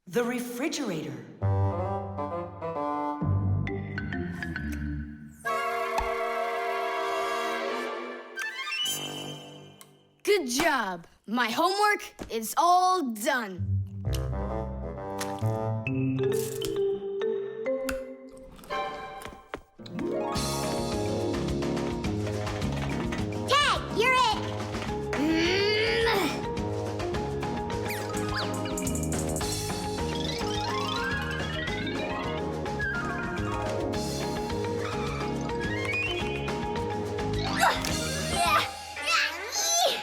The refrigerator. Good job. My homework is all done. Tag, you're it.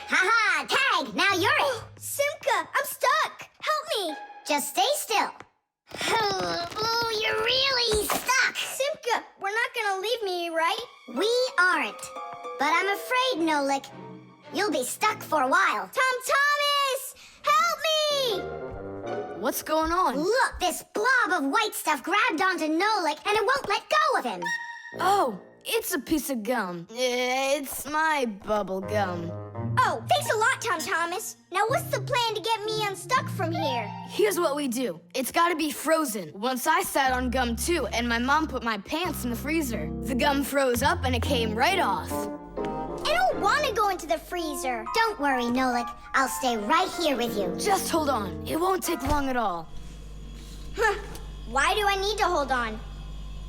Haha, Tag, now you're it. Simka, I'm stuck. Help me. Just stay still. Oh, you're really stuck. Simka, we're not gonna leave me, right? We aren't. But I'm afraid, Nolik, you'll be stuck for a while. Tom Thomas! Help me! What's going on? Look, this blob of white stuff grabbed onto Nolik and it won't let go of him. Oh, it's a piece of gum. It's my bubble gum. Oh, thanks a lot, Tom Thomas. Now what's the plan to get me unstuck from here? Here's what we do. It's gotta be frozen. Once I sat on gum too, and my mom put my pants in the freezer. The gum froze up and it came right off. I don't want to go into the freezer. Don't worry, Nolik. I'll stay right here with you. Just hold on. It won't take long at all. Huh. Why do I need to hold on?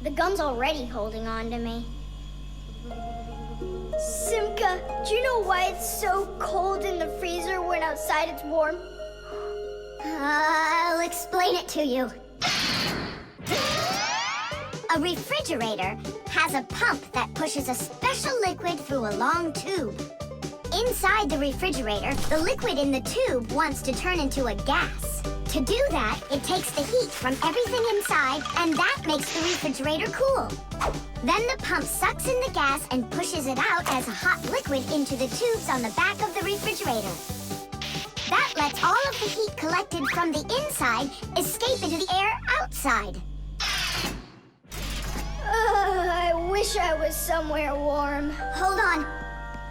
The gum's already holding on to me. Simka, do you know why it's so cold in the freezer when outside it's warm? I'll explain it to you. A refrigerator has a pump that pushes a special liquid through a long tube. Inside the refrigerator, the liquid in the tube wants to turn into a gas. To do that, it takes the heat from everything inside, and that makes the refrigerator cool. Then the pump sucks in the gas and pushes it out as a hot liquid into the tubes on the back of the refrigerator. That lets all of the heat collected from the inside escape into the air outside. I wish I was somewhere warm. Hold on.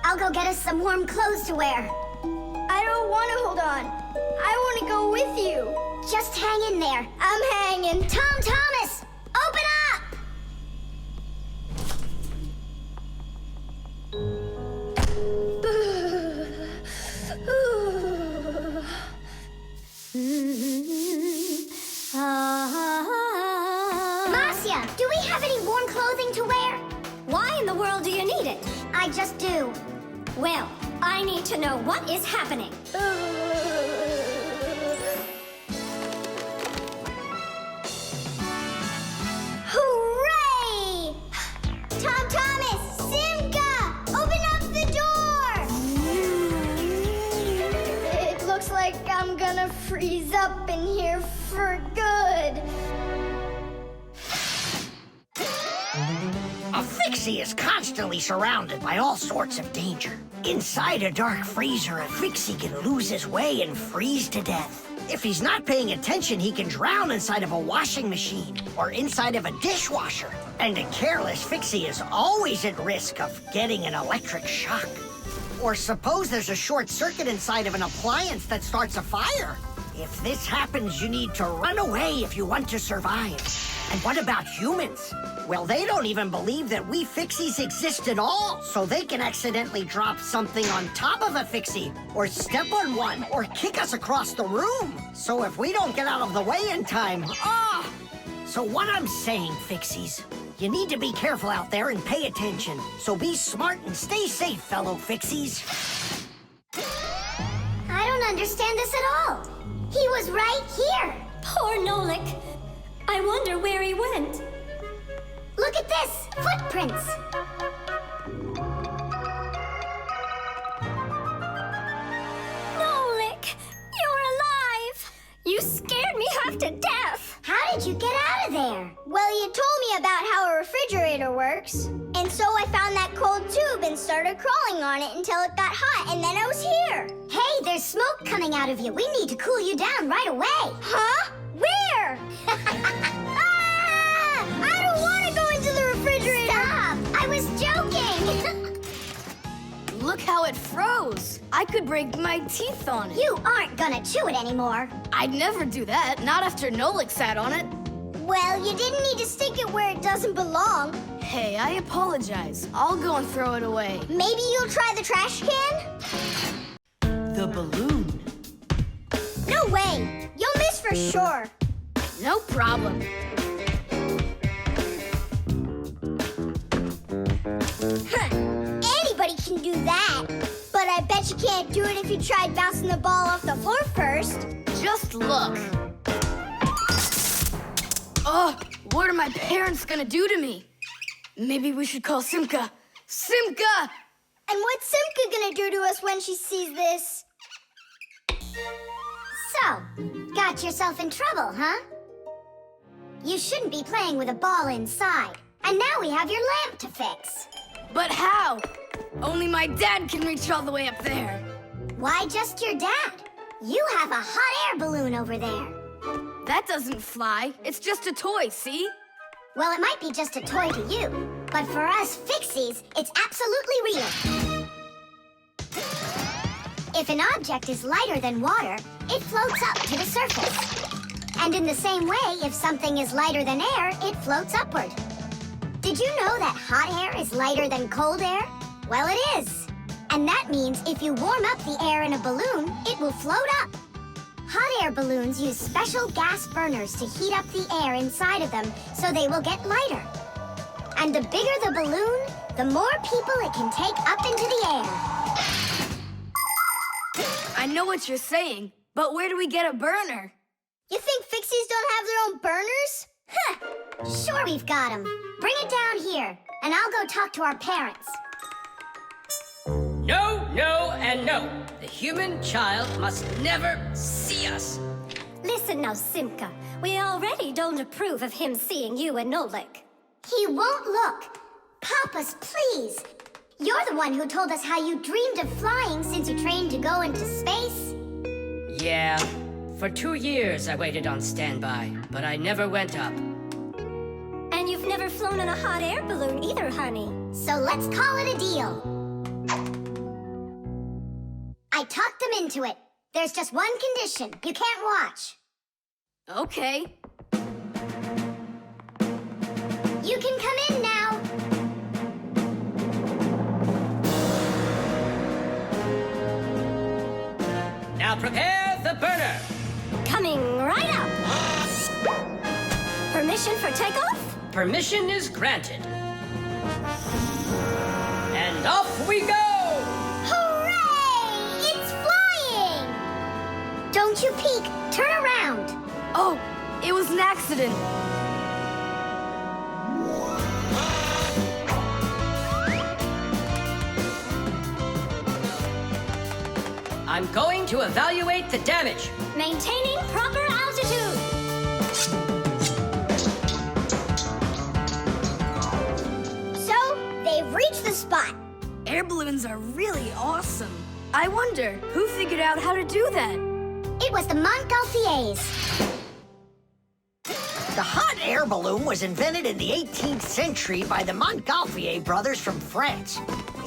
I'll go get us some warm clothes to wear. I don't want to hold on. I want to go with you. Just hang in there. I'm hanging. Tom Thomas, open up! Marcia, do we have any warm clothing to wear? Why in the world do you need it? I just do. Well, I need to know what is happening. Hooray! Tom Thomas, Simka, open up the door! It looks like I'm gonna freeze up in here for good. A Fixie is constantly surrounded by all sorts of danger. Inside a dark freezer, a Fixie can lose his way and freeze to death. If he's not paying attention, he can drown inside of a washing machine or inside of a dishwasher. And a careless Fixie is always at risk of getting an electric shock. Or suppose there's a short circuit inside of an appliance that starts a fire. If this happens, you need to run away if you want to survive. And what about humans? Well, they don't even believe that we Fixies exist at all, so they can accidentally drop something on top of a Fixie, or step on one, or kick us across the room. So if we don't get out of the way in time, So what I'm saying, Fixies, you need to be careful out there and pay attention. So be smart and stay safe, fellow Fixies. I don't understand this at all. He was right here. Poor Nolik. I wonder where he went. Look at this, footprints. Nolik, you're alive. You scared me half to death. How did you get out of there? Well, you told me about how a refrigerator works. And so I found that cold tube and started crawling on it until it got hot, and then I was here. Hey, there's smoke coming out of you. We need to cool you down right away. Huh? Where? I don't want to go into the refrigerator. Stop! I was joking. Look how it froze. I could break my teeth on it. You aren't gonna chew it anymore. I'd never do that, not after Nolik sat on it. Well, you didn't need to stick it where it doesn't belong. Hey, I apologize. I'll go and throw it away. Maybe you'll try the trash can? The balloon. No way! You'll miss for sure. No problem. Anybody can do that. But I bet you can't do it if you tried bouncing the ball off the floor first. Just look. Oh, what are my parents gonna do to me? Maybe we should call Simka. Simka! And what's Simka gonna do to us when she sees this? So, got yourself in trouble, huh? You shouldn't be playing with a ball inside. And now we have your lamp to fix. But how? Only my dad can reach all the way up there. Why just your dad? You have a hot air balloon over there. That doesn't fly. It's just a toy, see? Well, it might be just a toy to you, but for us Fixies, it's absolutely real. If an object is lighter than water, it floats up to the surface. And in the same way, if something is lighter than air, it floats upward. Did you know that hot air is lighter than cold air? Well, it is. And that means if you warm up the air in a balloon, it will float up. Hot air balloons use special gas burners to heat up the air inside of them so they will get lighter. And the bigger the balloon, the more people it can take up into the air. I know what you're saying, but where do we get a burner? You think Fixies don't have their own burners? Huh! Sure we've got them. Bring it down here, and I'll go talk to our parents. No, no, and no. The human child must never see us. Listen now, Simka. We already don't approve of him seeing you and Nolik. He won't look. Papas, please. You're the one who told us how you dreamed of flying since you trained to go into space. Yeah, for 2 years I waited on standby, but I never went up. And you've never flown in a hot air balloon either, honey. So let's call it a deal. I talked them into it. There's just one condition. You can't watch. Okay. You can come in now. Now prepare the burner. Coming right up. Permission for takeoff? Permission is granted. And off we go! Hooray! It's flying! Don't you peek. Turn around. Oh, it was an accident. I'm going to evaluate the damage. Maintaining proper altitude. So, they've reached the spot. Air balloons are really awesome. I wonder, who figured out how to do that? It was the Montgolfiers. The hot air balloon was invented in the 18th century by the Montgolfier brothers from France.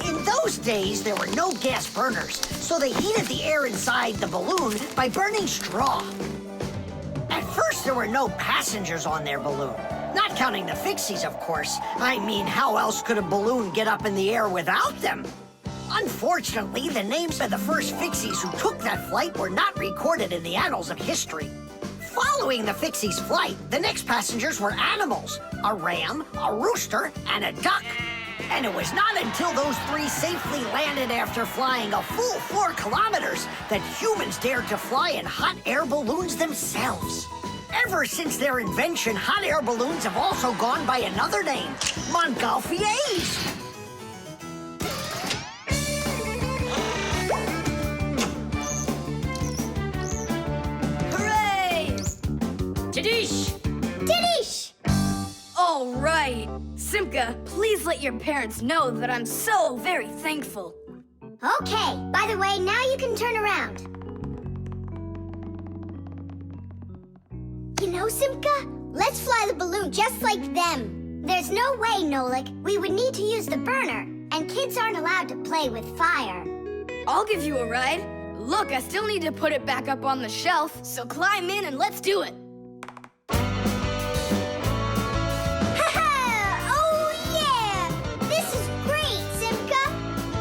In those days, there were no gas burners, so they heated the air inside the balloon by burning straw. At first, there were no passengers on their balloon. Not counting the Fixies, of course. I mean, how else could a balloon get up in the air without them? Unfortunately, the names of the first Fixies who took that flight were not recorded in the annals of history. Following the Fixies' flight, the next passengers were animals: a ram, a rooster, and a duck. And it was not until those three safely landed after flying a full 4 kilometers that humans dared to fly in hot air balloons themselves. Ever since their invention, hot air balloons have also gone by another name: Montgolfiers. Hooray! Tadish! Didish! All right. Simka, please let your parents know that I'm so very thankful. Okay, by the way, now you can turn around. You know, Simka, let's fly the balloon just like them. There's no way, Nolik. We would need to use the burner, and kids aren't allowed to play with fire. I'll give you a ride. Look, I still need to put it back up on the shelf, so climb in and let's do it. Oh, yeah! This is great, Simka!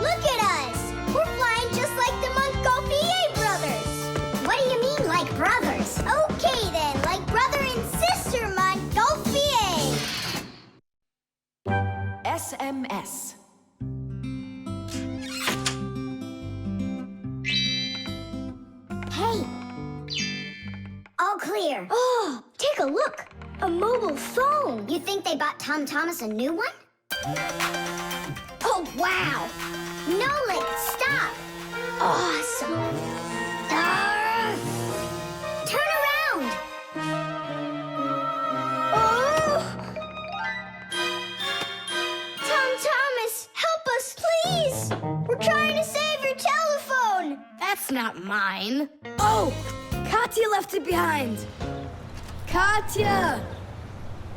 Look at us! We're flying just like the Montgolfier brothers! What do you mean, like brothers? Okay, then, like brother and sister Montgolfier! SMS. Hey! All clear. Oh, take a look! A mobile phone! You think they bought Tom Thomas a new one? Oh, wow! Nolik, stop! Awesome! Turn around! Oh! Tom Thomas, help us, please! We're trying to save your telephone! That's not mine. Oh, Katya left it behind. Katya!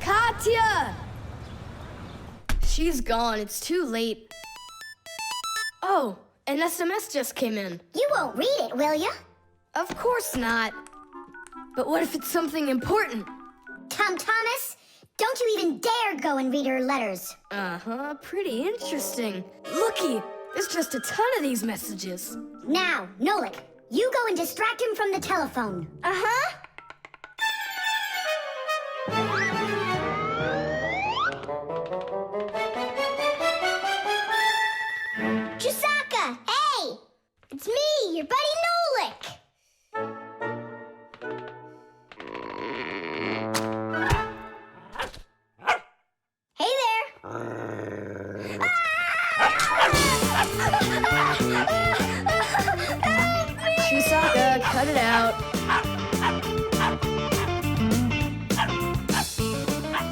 Katya! She's gone. It's too late. Oh, an SMS just came in. You won't read it, will you? Of course not. But what if it's something important? Tom Thomas, don't you even dare go and read her letters. Uh-huh, pretty interesting. Looky, there's just a ton of these messages. Now, Nolik, you go and distract him from the telephone. Uh-huh. Chusaka, hey! It's me, your buddy Nolik! Hey there! Chusaka, cut it out.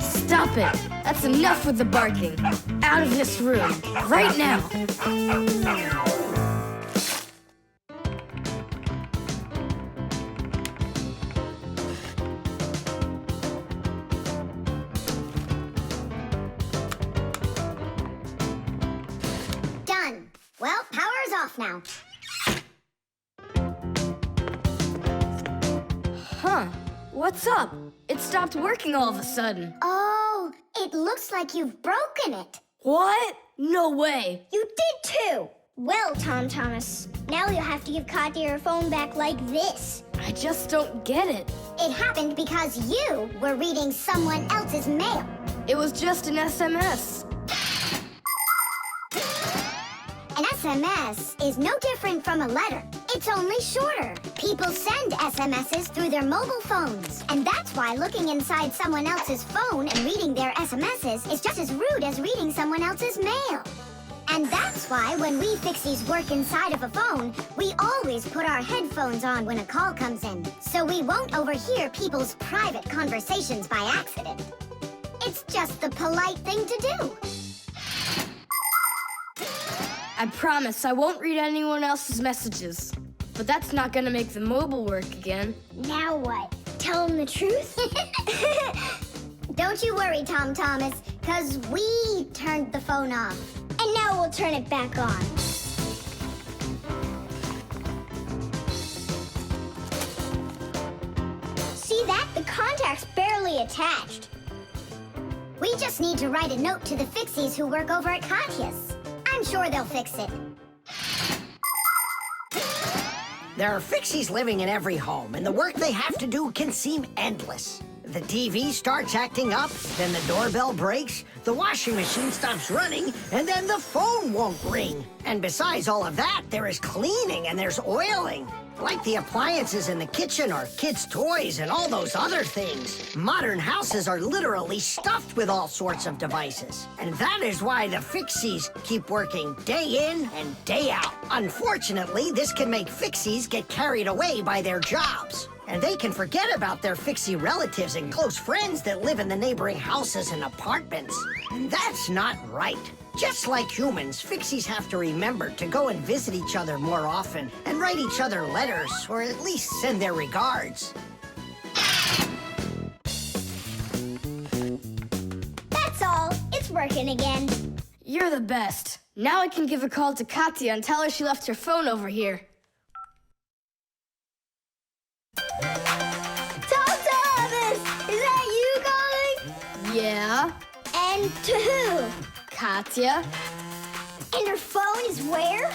Stop it. That's enough with the barking. Out of this room. Right now. Done. Well, power's off now. Huh. What's up? It stopped working all of a sudden. Oh, it looks like you've broken it. What? No way. You did too! Well, Tom Thomas, now you'll have to give Katya her phone back like this. I just don't get it. It happened because you were reading someone else's mail. It was just an SMS. An SMS is no different from a letter. It's only shorter. People send SMSs through their mobile phones. And that's why looking inside someone else's phone and reading their SMSs is just as rude as reading someone else's mail. And that's why when we Fixies work inside of a phone, we always put our headphones on when a call comes in, so we won't overhear people's private conversations by accident. It's just the polite thing to do. I promise I won't read anyone else's messages. But that's not gonna make the mobile work again. Now what? Tell him the truth? Don't you worry, Tom Thomas, because we turned the phone off. And now we'll turn it back on. See that? The contact's barely attached. We just need to write a note to the Fixies who work over at Katya's. I'm sure they'll fix it. There are Fixies living in every home, and the work they have to do can seem endless. The TV starts acting up, then the doorbell breaks, the washing machine stops running, and then the phone won't ring. And besides all of that, there is cleaning and there's oiling. Like the appliances in the kitchen or kids' toys and all those other things. Modern houses are literally stuffed with all sorts of devices. And that is why the Fixies keep working day in and day out. Unfortunately, this can make Fixies get carried away by their jobs. And they can forget about their Fixie relatives and close friends that live in the neighboring houses and apartments. And that's not right. Just like humans, Fixies have to remember to go and visit each other more often and write each other letters, or at least send their regards. That's all. It's working again. You're the best. Now I can give a call to Katya and tell her she left her phone over here. And to who? Katya? And her phone is where?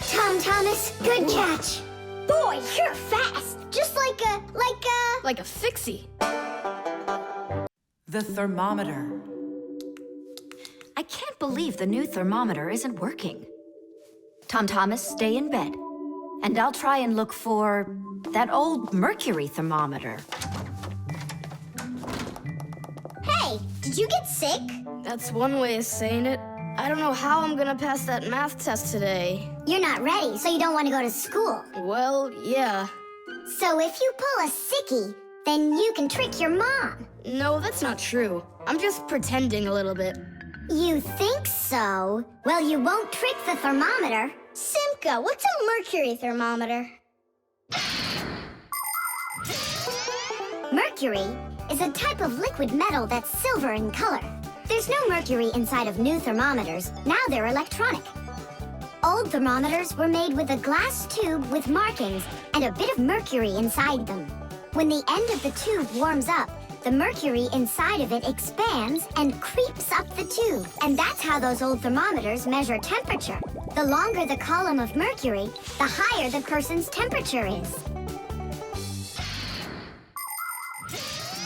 Tom Thomas, good catch. Boy, you're fast. Just like a... Like a Fixie. The thermometer. I can't believe the new thermometer isn't working. Tom Thomas, stay in bed. And I'll try and look for that old mercury thermometer. Hey, did you get sick? That's one way of saying it. I don't know how I'm gonna pass that math test today. You're not ready, so you don't want to go to school. Well, yeah. So if you pull a sickie, then you can trick your mom. No, that's not true. I'm just pretending a little bit. You think so? Well, you won't trick the thermometer. Simka, what's a mercury thermometer? Mercury is a type of liquid metal that's silver in color. There's no mercury inside of new thermometers. Now they're electronic. Old thermometers were made with a glass tube with markings and a bit of mercury inside them. When the end of the tube warms up, the mercury inside of it expands and creeps up the tube. And that's how those old thermometers measure temperature. The longer the column of mercury, the higher the person's temperature is.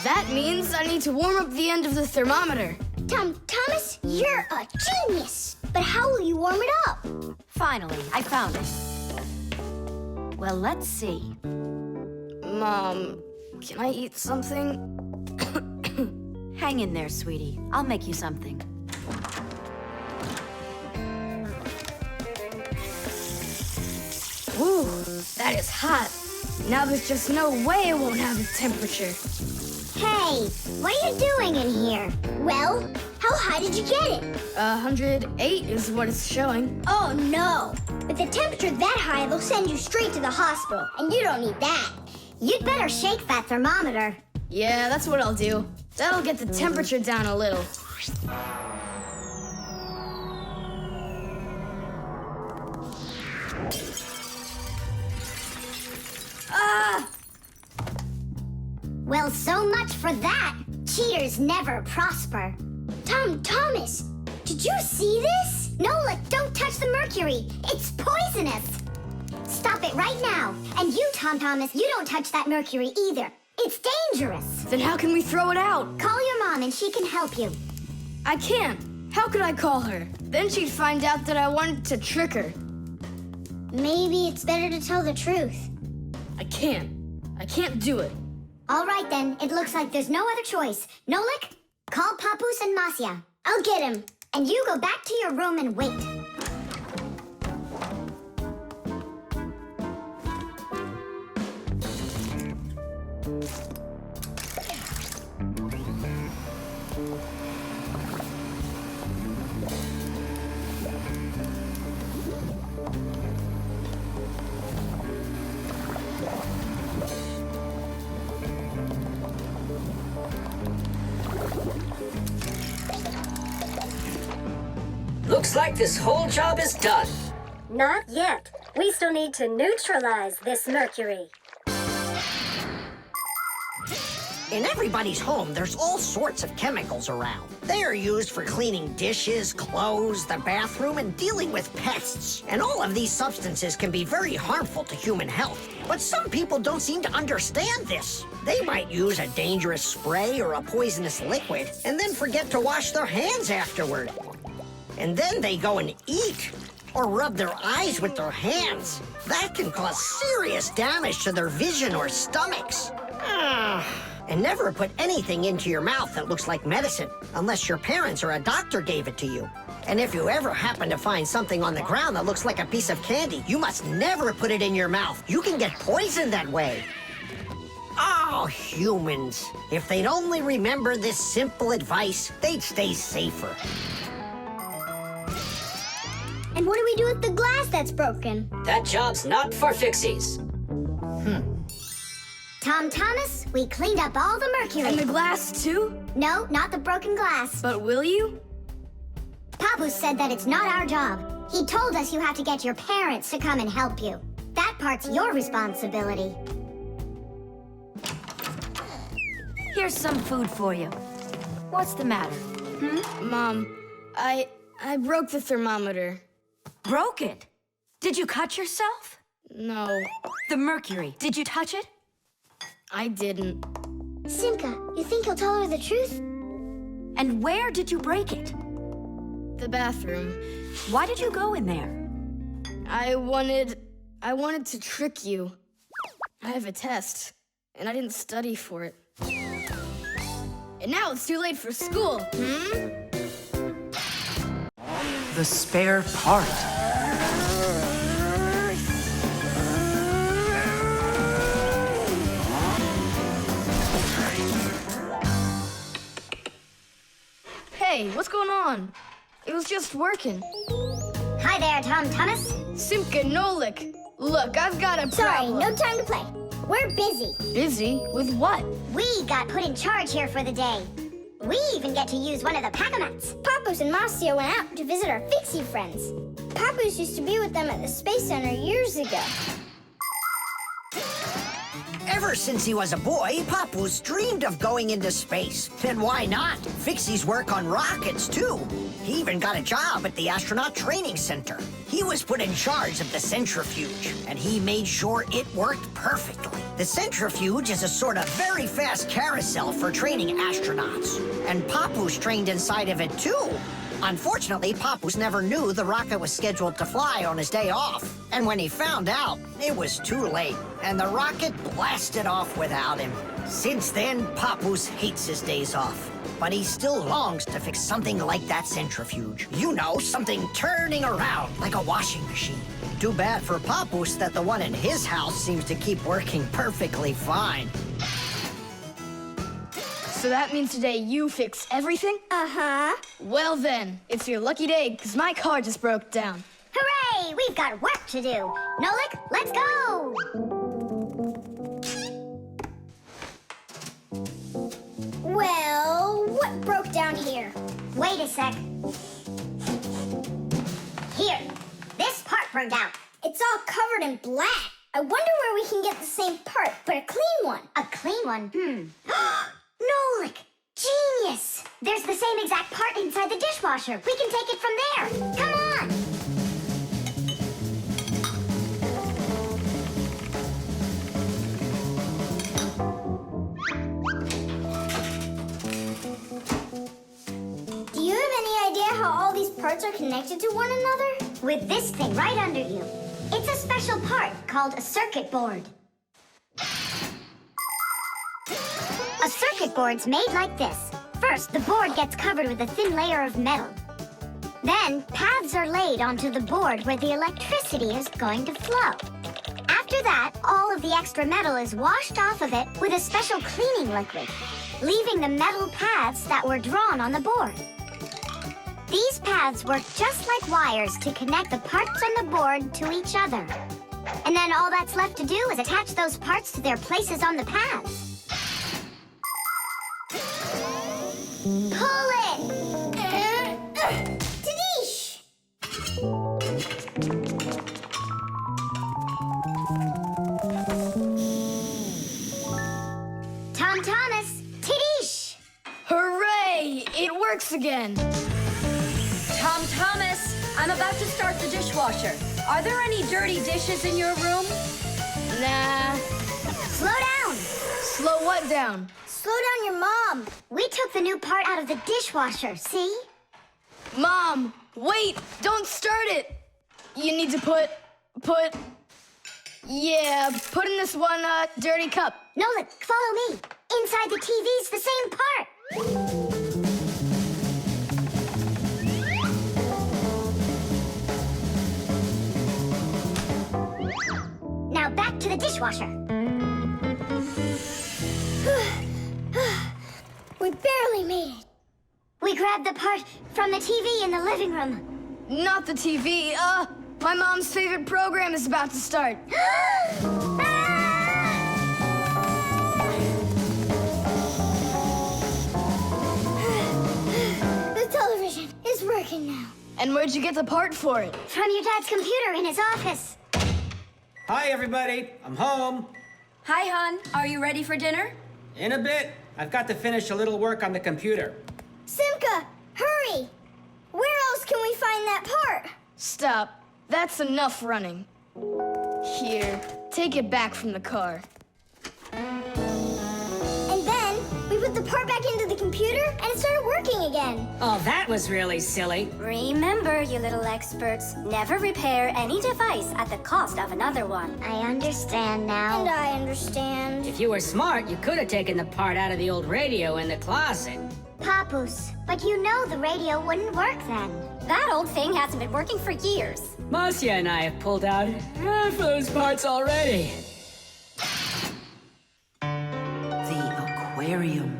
That means I need to warm up the end of the thermometer. Thomas, you're a genius. But how will you warm it up? Finally, I found it. Well, let's see. Mom, can I eat something? Hang in there, sweetie. I'll make you something. Ooh, that is hot. Now there's just no way it won't have a temperature. Hey, what are you doing in here? Well, how high did you get it? 108 is what it's showing. Oh, no. With a temperature that high, they'll send you straight to the hospital. And you don't need that. You'd better shake that thermometer. Yeah, that's what I'll do. That'll get the temperature down a little. Ah! Well, so much for that. Cheaters never prosper. Thomas, did you see this? Nolik, don't touch the mercury. It's poisonous. Stop it right now. And you, Tom Thomas, you don't touch that mercury either. It's dangerous. Then how can we throw it out? Call your mom and she can help you. I can't. How could I call her? Then she'd find out that I wanted to trick her. Maybe it's better to tell the truth. I can't. I can't do it. All right then, it looks like there's no other choice. Nolik, call Papoose and Masya. I'll get him. And you go back to your room and wait. Looks like this whole job is done. Not yet. We still need to neutralize this mercury. In everybody's home, there's all sorts of chemicals around. They are used for cleaning dishes, clothes, the bathroom, and dealing with pests. And all of these substances can be very harmful to human health. But some people don't seem to understand this. They might use a dangerous spray or a poisonous liquid and then forget to wash their hands afterward. And then they go and eat or rub their eyes with their hands. That can cause serious damage to their vision or stomachs. And never put anything into your mouth that looks like medicine, unless your parents or a doctor gave it to you. And if you ever happen to find something on the ground that looks like a piece of candy, you must never put it in your mouth. You can get poisoned that way. Oh, humans. If they'd only remember this simple advice, they'd stay safer. And what do we do with the glass that's broken? That job's not for Fixies. Tom Thomas, we cleaned up all the mercury. And the glass too? No, not the broken glass. But will you? Papoose said that it's not our job. He told us you have to get your parents to come and help you. That part's your responsibility. Here's some food for you. What's the matter? Mom, I broke the thermometer. Broke it? Did you cut yourself? No, The mercury, did you touch it? I didn't. Simka, you think he'll tell her the truth? And where did you break it? The bathroom. Why did you go in there? I wanted to trick you. I have a test, and I didn't study for it. And now it's too late for school, The spare part. Hey, what's going on? It was just working. Hi there, Tom Thomas. Simka and Nolik. Look, I've got a Sorry, problem. no time to play. We're busy. Busy? With what? We got put in charge here for the day. We even get to use one of the pack-a-mats. Papoose and Marcio went out to visit our Fixie friends. Papoose used to be with them at the Space Center years ago. Ever since he was a boy, Papoose dreamed of going into space. And why not? Fixies work on rockets, too. He even got a job at the Astronaut Training Center. He was put in charge of the centrifuge, and he made sure it worked perfectly. The centrifuge is a sort of very fast carousel for training astronauts. And Papoose trained inside of it, too. Unfortunately, Papoose never knew the rocket was scheduled to fly on his day off. And when he found out, it was too late, and the rocket blasted off without him. Since then, Papoose hates his days off. But he still longs to fix something like that centrifuge. You know, something turning around like a washing machine. Too bad for Papoose that the one in his house seems to keep working perfectly fine. So that means today you fix everything? Uh-huh. Well then, it's your lucky day, because my car just broke down. Hooray! We've got work to do. Nolik, let's go! Well, what broke down here? Wait a sec. Here, this part burned out. It's all covered in black. I wonder where we can get the same part, but a clean one. A clean one? Nolik! Genius! There's the same exact part inside the dishwasher. We can take it from there. Come on! Do you have any idea how all these parts are connected to one another? With this thing right under you. It's a special part called a circuit board. A circuit board's made like this. First, the board gets covered with a thin layer of metal. Then, paths are laid onto the board where the electricity is going to flow. After that, all of the extra metal is washed off of it with a special cleaning liquid, leaving the metal paths that were drawn on the board. These paths work just like wires to connect the parts on the board to each other. And then all that's left to do is attach those parts to their places on the paths. Pull it! Tadish! Tom Thomas, Tidish! Hooray! It works again. Tom Thomas, I'm about to start the dishwasher. Are there any dirty dishes in your room? Nah. Slow down! Slow what down? Slow down your mom. We took the new part out of the dishwasher, see? Mom, wait! Don't start it! You need to put in this one, dirty cup. Nolik, follow me. Inside the TV's the same part. Now back to the dishwasher. We barely made it. We grabbed the part from the TV in the living room. Not the TV, my mom's favorite program is about to start. The television is working now. And where'd you get the part for it? From your dad's computer in his office. Hi, everybody. I'm home. Hi, hon. Are you ready for dinner? In a bit. I've got to finish a little work on the computer. Simka, hurry! Where else can we find that part? Stop. That's enough running. Here, take it back from the car. And then we put the part back into the computer and it started working again. Oh, that was really silly. Remember, you little experts, never repair any device at the cost of another one. I understand now. And I understand. If you were smart, you could have taken the part out of the old radio in the closet. Papoose, but you know the radio wouldn't work then. That old thing hasn't been working for years. Marcia and I have pulled out half those parts already. The aquarium.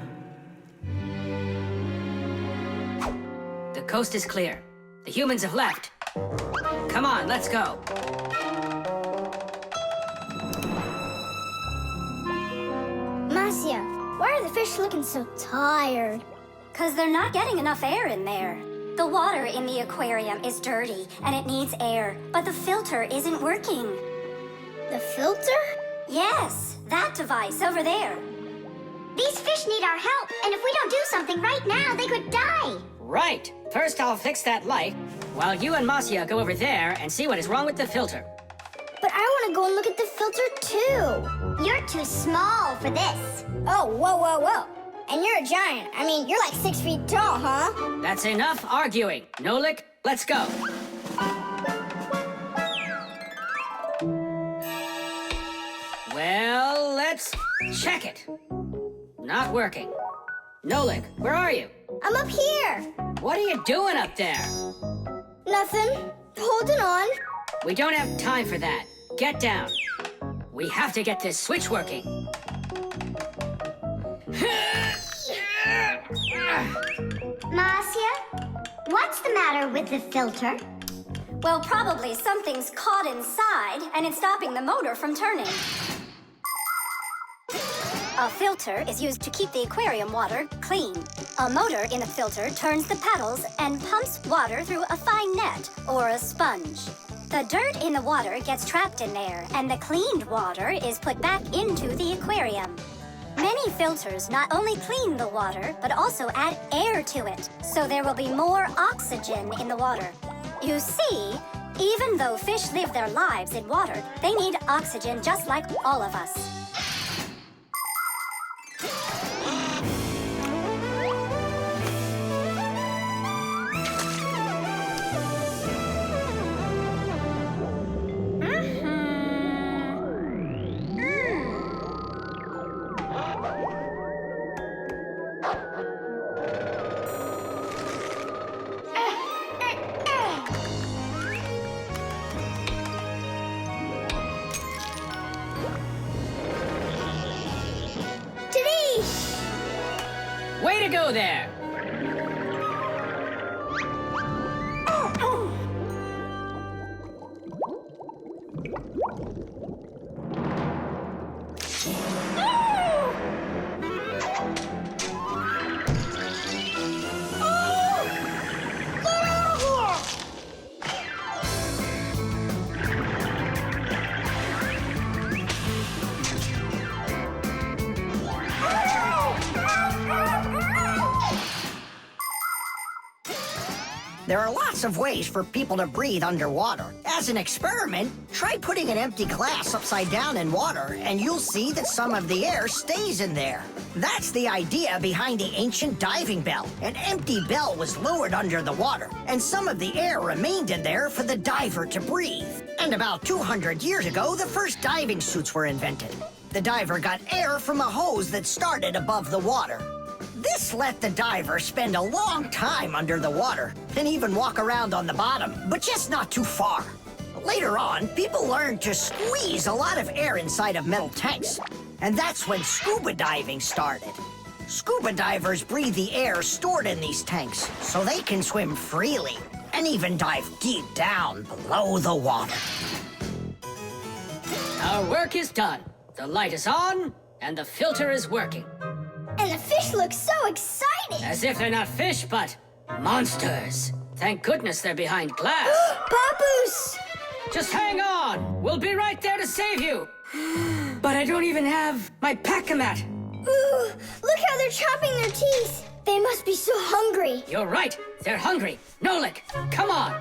The coast is clear. The humans have left. Come on, let's go. Marcia, why are the fish looking so tired? 'Cause they're not getting enough air in there. The water in the aquarium is dirty and it needs air, but the filter isn't working. The filter? Yes, that device over there. These fish need our help, and if we don't do something right now, they could die. Right. First, I'll fix that light, while you and Marcia go over there and see what is wrong with the filter. But I want to go and look at the filter too. You're too small for this. Oh, whoa, whoa, whoa. And you're a giant. I mean, you're like 6 feet tall, huh? That's enough arguing. Nolik, let's go. Well, let's check it. Not working. Nolik, where are you? I'm up here. What are you doing up there? Nothing. Holding on. We don't have time for that. Get down. We have to get this switch working. Marcia, what's the matter with the filter? Well, probably something's caught inside and it's stopping the motor from turning. A filter is used to keep the aquarium water clean. A motor in the filter turns the paddles and pumps water through a fine net or a sponge. The dirt in the water gets trapped in there, and the cleaned water is put back into the aquarium. Many filters not only clean the water, but also add air to it, so there will be more oxygen in the water. You see, even though fish live their lives in water, they need oxygen just like all of us. Way to go there! There are lots of ways for people to breathe underwater. As an experiment, try putting an empty glass upside down in water, and you'll see that some of the air stays in there. That's the idea behind the ancient diving bell. An empty bell was lowered under the water, and some of the air remained in there for the diver to breathe. And about 200 years ago, the first diving suits were invented. The diver got air from a hose that started above the water. This let the diver spend a long time under the water and even walk around on the bottom, but just not too far. Later on, people learned to squeeze a lot of air inside of metal tanks, and that's when scuba diving started. Scuba divers breathe the air stored in these tanks so they can swim freely and even dive deep down below the water. Our work is done. The light is on, and the filter is working. And the fish look so excited! As if they're not fish, but monsters. Thank goodness they're behind glass. Papoose! Just hang on. We'll be right there to save you. But I don't even have my pack-a-mat. Ooh, look how they're chopping their teeth. They must be so hungry. You're right. They're hungry. Nolik, come on.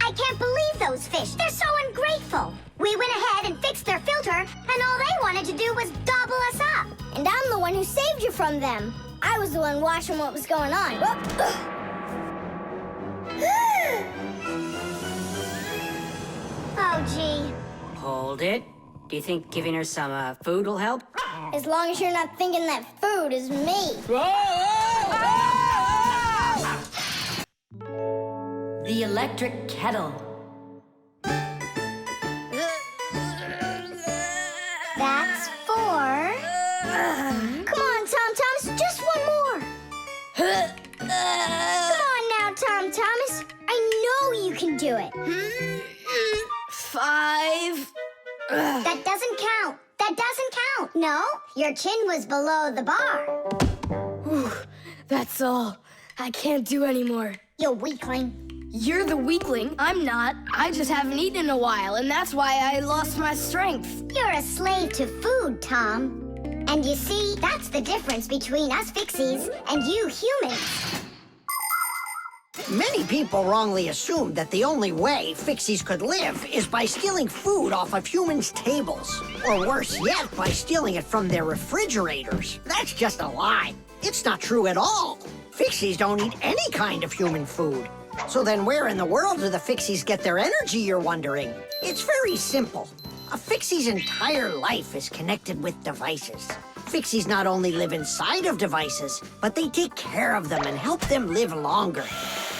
I can't believe those fish. They're so ungrateful. We went ahead and fixed their filter, and all they wanted to do was gobble us up. And I'm the one who saved you from them. I was the one watching what was going on. Oh, gee. Hold it. Do you think giving her some food will help? As long as you're not thinking that food is me. The Electric Kettle. That's 4. Come on, Tom Thomas, just one more. Come on now, Tom Thomas. I know you can do it. 5. That doesn't count. That doesn't count. No, your chin was below the bar. Whew, that's all. I can't do anymore. You weakling. You're the weakling. I'm not. I just haven't eaten in a while, and that's why I lost my strength. You're a slave to food, Tom. And you see, that's the difference between us Fixies and you humans. Many people wrongly assume that the only way Fixies could live is by stealing food off of humans' tables. Or worse yet, by stealing it from their refrigerators. That's just a lie. It's not true at all. Fixies don't eat any kind of human food. So then where in the world do the Fixies get their energy, you're wondering? It's very simple. A Fixie's entire life is connected with devices. Fixies not only live inside of devices, but they take care of them and help them live longer.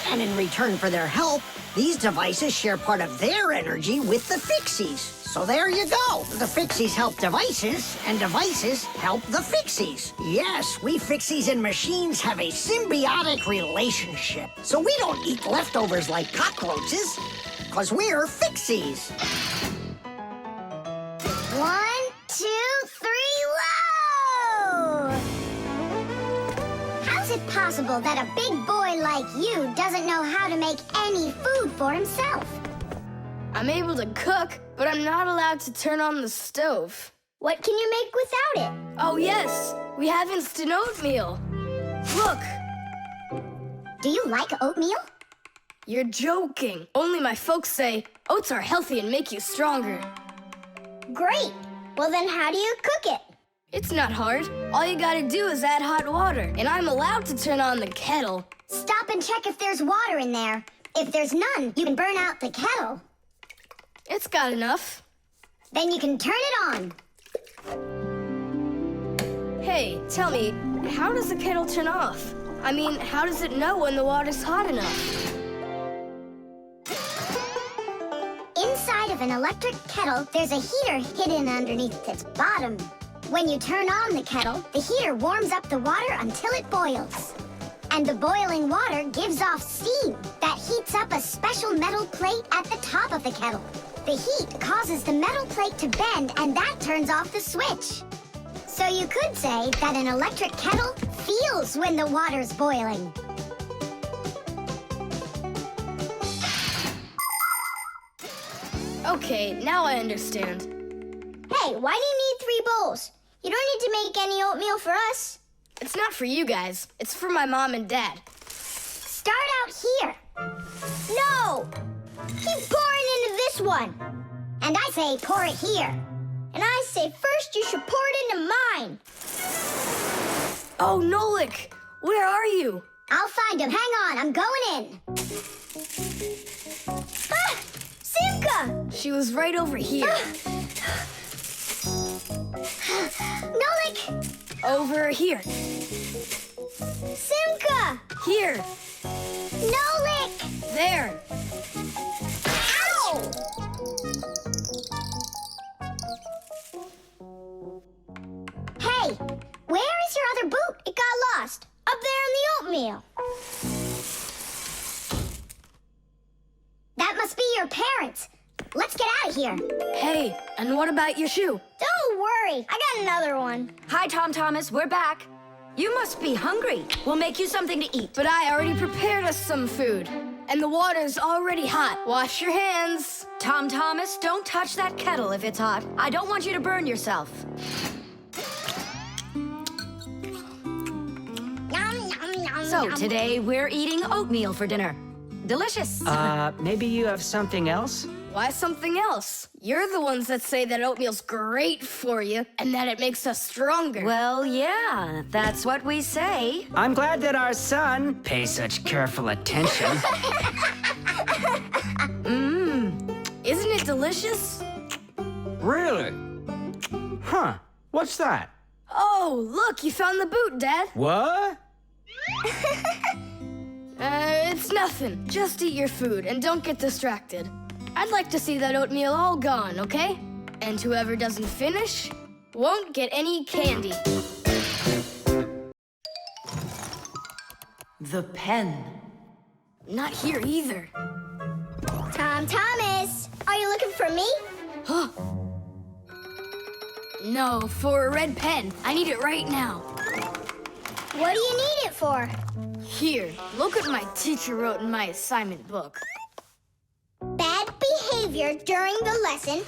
And in return for their help, these devices share part of their energy with the Fixies. So there you go. The Fixies help devices, and devices help the Fixies. Yes, we Fixies and machines have a symbiotic relationship. So we don't eat leftovers like cockroaches, because we're Fixies. 1, 2, 3, low! How's it possible that a big boy like you doesn't know how to make any food for himself? I'm able to cook, but I'm not allowed to turn on the stove. What can you make without it? Oh, yes. We have instant oatmeal. Look. Do you like oatmeal? You're joking. Only my folks say oats are healthy and make you stronger. Great. Well, then how do you cook it? It's not hard. All you gotta do is add hot water, and I'm allowed to turn on the kettle. Stop and check if there's water in there. If there's none, you can burn out the kettle. It's got enough. Then you can turn it on. Hey, tell me, how does the kettle turn off? I mean, how does it know when the water's hot enough? Inside of an electric kettle, there's a heater hidden underneath its bottom. When you turn on the kettle, the heater warms up the water until it boils. And the boiling water gives off steam that heats up a special metal plate at the top of the kettle. The heat causes the metal plate to bend, and that turns off the switch. So you could say that an electric kettle feels when the water's boiling. Okay, now I understand. Hey, why do you need 3 bowls? You don't need to make any oatmeal for us. It's not for you guys. It's for my mom and dad. Start out here. No! Keep pouring into this one. And I say pour it here. And I say first you should pour it into mine. Oh, Nolik, where are you? I'll find him. Hang on, I'm going in. Ah! Simka! She was right over here. Nolik! Over here. Simka! Here. Nolik! There. Ow! Hey, where is your other boot? It got lost. Up there in the oatmeal. That must be your parents. Let's get out of here. Hey, and what about your shoe? Don't worry, I got another one. Hi, Tom Thomas, we're back. You must be hungry. We'll make you something to eat. But I already prepared us some food. And the water's already hot. Wash your hands. Tom Thomas, don't touch that kettle if it's hot. I don't want you to burn yourself. Yum, yum, yum, So yum. today we're eating oatmeal for dinner. Delicious. Maybe you have something else? Why something else? You're the ones that say that oatmeal's great for you and that it makes us stronger. Well, yeah, that's what we say. I'm glad that our son pays such careful attention. Isn't it delicious? Really? Huh. What's that? Oh, look, you found the boot, Dad. What? It's nothing. Just eat your food and don't get distracted. I'd like to see that oatmeal all gone, okay? And whoever doesn't finish won't get any candy. The pen. Not here either. Tom Thomas, are you looking for me? Huh? No, for a red pen. I need it right now. What do you need it for? Here, look what my teacher wrote in my assignment book. Bad behavior during the lesson,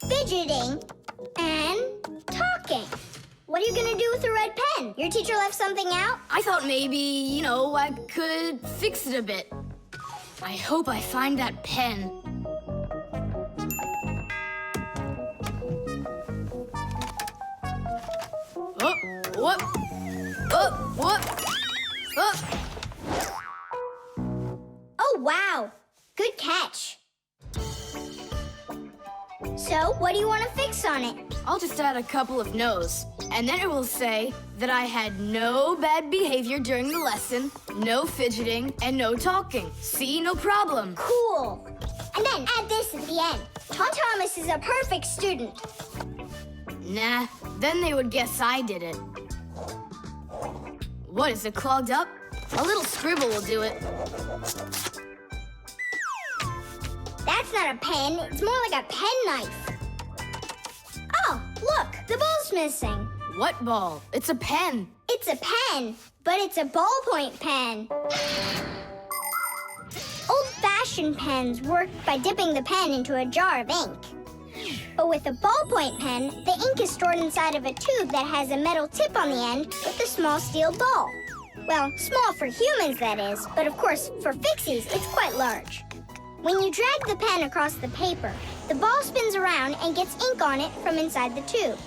fidgeting, and talking. What are you gonna do with the red pen? Your teacher left something out? I thought maybe, I could fix it a bit. I hope I find that pen. Oh, whoop. Oh, whoop. Oh. Oh, wow. Good catch. So, what do you want to fix on it? I'll just add a couple of no's, and then it will say that I had no bad behavior during the lesson, no fidgeting, and no talking. See, no problem. Cool. And then add this at the end. Tom Thomas is a perfect student. Nah, then they would guess I did it. What, is it clogged up? A little scribble will do it. That's not a pen. It's more like a penknife. Oh, look. The ball's missing. What ball? It's a pen. It's a pen, but it's a ballpoint pen. Old-fashioned pens work by dipping the pen into a jar of ink. But with a ballpoint pen, the ink is stored inside of a tube that has a metal tip on the end with a small steel ball. Well, small for humans, that is, but of course, for Fixies, it's quite large. When you drag the pen across the paper, the ball spins around and gets ink on it from inside the tube.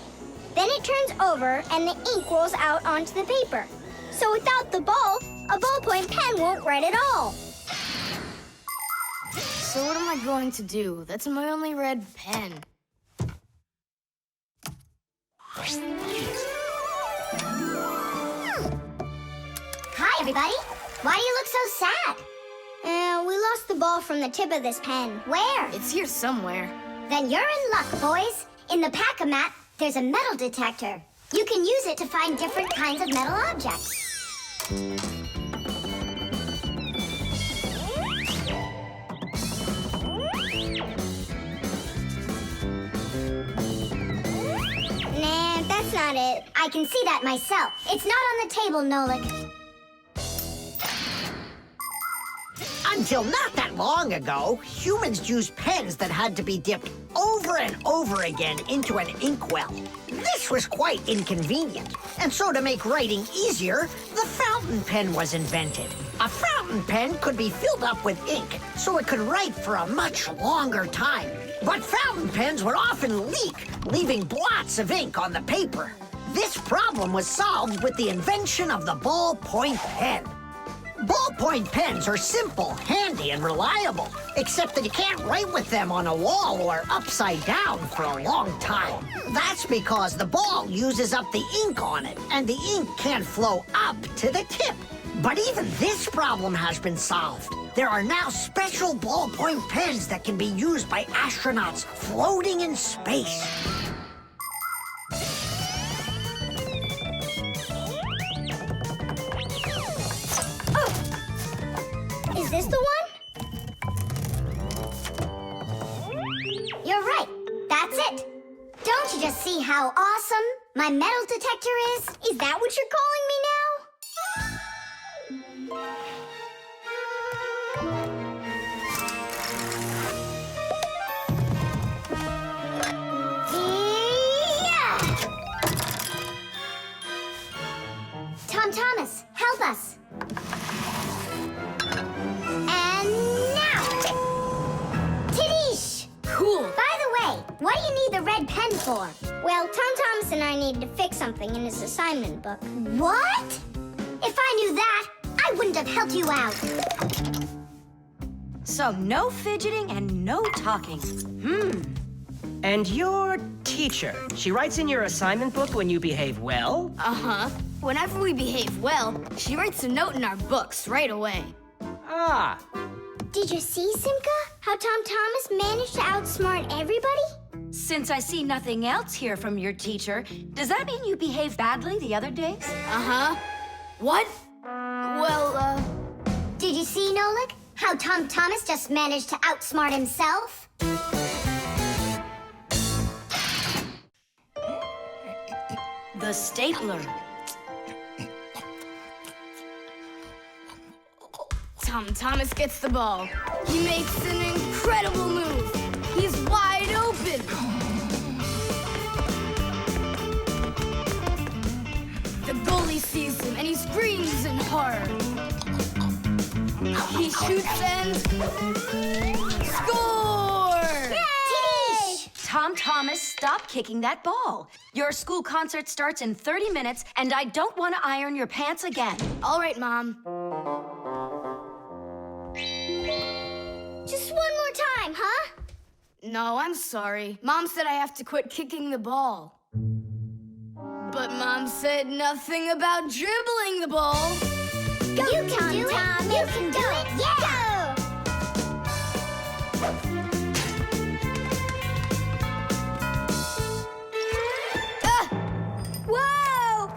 Then it turns over and the ink rolls out onto the paper. So without the ball, a ballpoint pen won't write at all. So what am I going to do? That's my only red pen. Hi, everybody. Why do you look so sad? We lost the ball from the tip of this pen. Where? It's here somewhere. Then you're in luck, boys. In the pack-a-mat, there's a metal detector. You can use it to find different kinds of metal objects. Nah, that's not it. I can see that myself. It's not on the table, Nolik. Until not that long ago, humans used pens that had to be dipped over and over again into an inkwell. This was quite inconvenient, and so to make writing easier, the fountain pen was invented. A fountain pen could be filled up with ink, so it could write for a much longer time. But fountain pens would often leak, leaving blots of ink on the paper. This problem was solved with the invention of the ballpoint pen. Ballpoint pens are simple, handy, and reliable, except that you can't write with them on a wall or upside down for a long time. That's because the ball uses up the ink on it, and the ink can't flow up to the tip. But even this problem has been solved. There are now special ballpoint pens that can be used by astronauts floating in space. Is this the one? You're right. That's it. Don't you just see how awesome my metal detector is? Is that what you're calling me now? Yeah! Tom Thomas, help us. And now! Tidish! Cool. By the way, what do you need the red pen for? Well, Tom Thomas and I need to fix something in his assignment book. What? If I knew that, I wouldn't have helped you out. So no fidgeting and no talking. And your teacher, she writes in your assignment book when you behave well? Uh-huh. Whenever we behave well, she writes a note in our books right away. Ah, Did you see, Simka? How Tom Thomas managed to outsmart everybody? Since I see nothing else here from your teacher, does that mean you behaved badly the other days? Uh-huh. What? Well, Did you see, Nolik? How Tom Thomas just managed to outsmart himself? The stapler. Tom Thomas gets the ball. He makes an incredible move. He's wide open. The goalie sees him and he screams in horror. He shoots and score! Tidish! Tom Thomas, stop kicking that ball. Your school concert starts in 30 minutes, and I don't want to iron your pants again. All right, Mom. Just one more time, huh? No, I'm sorry. Mom said I have to quit kicking the ball. But Mom said nothing about dribbling the ball. You can do it! You can do it! Yeah! Whoa!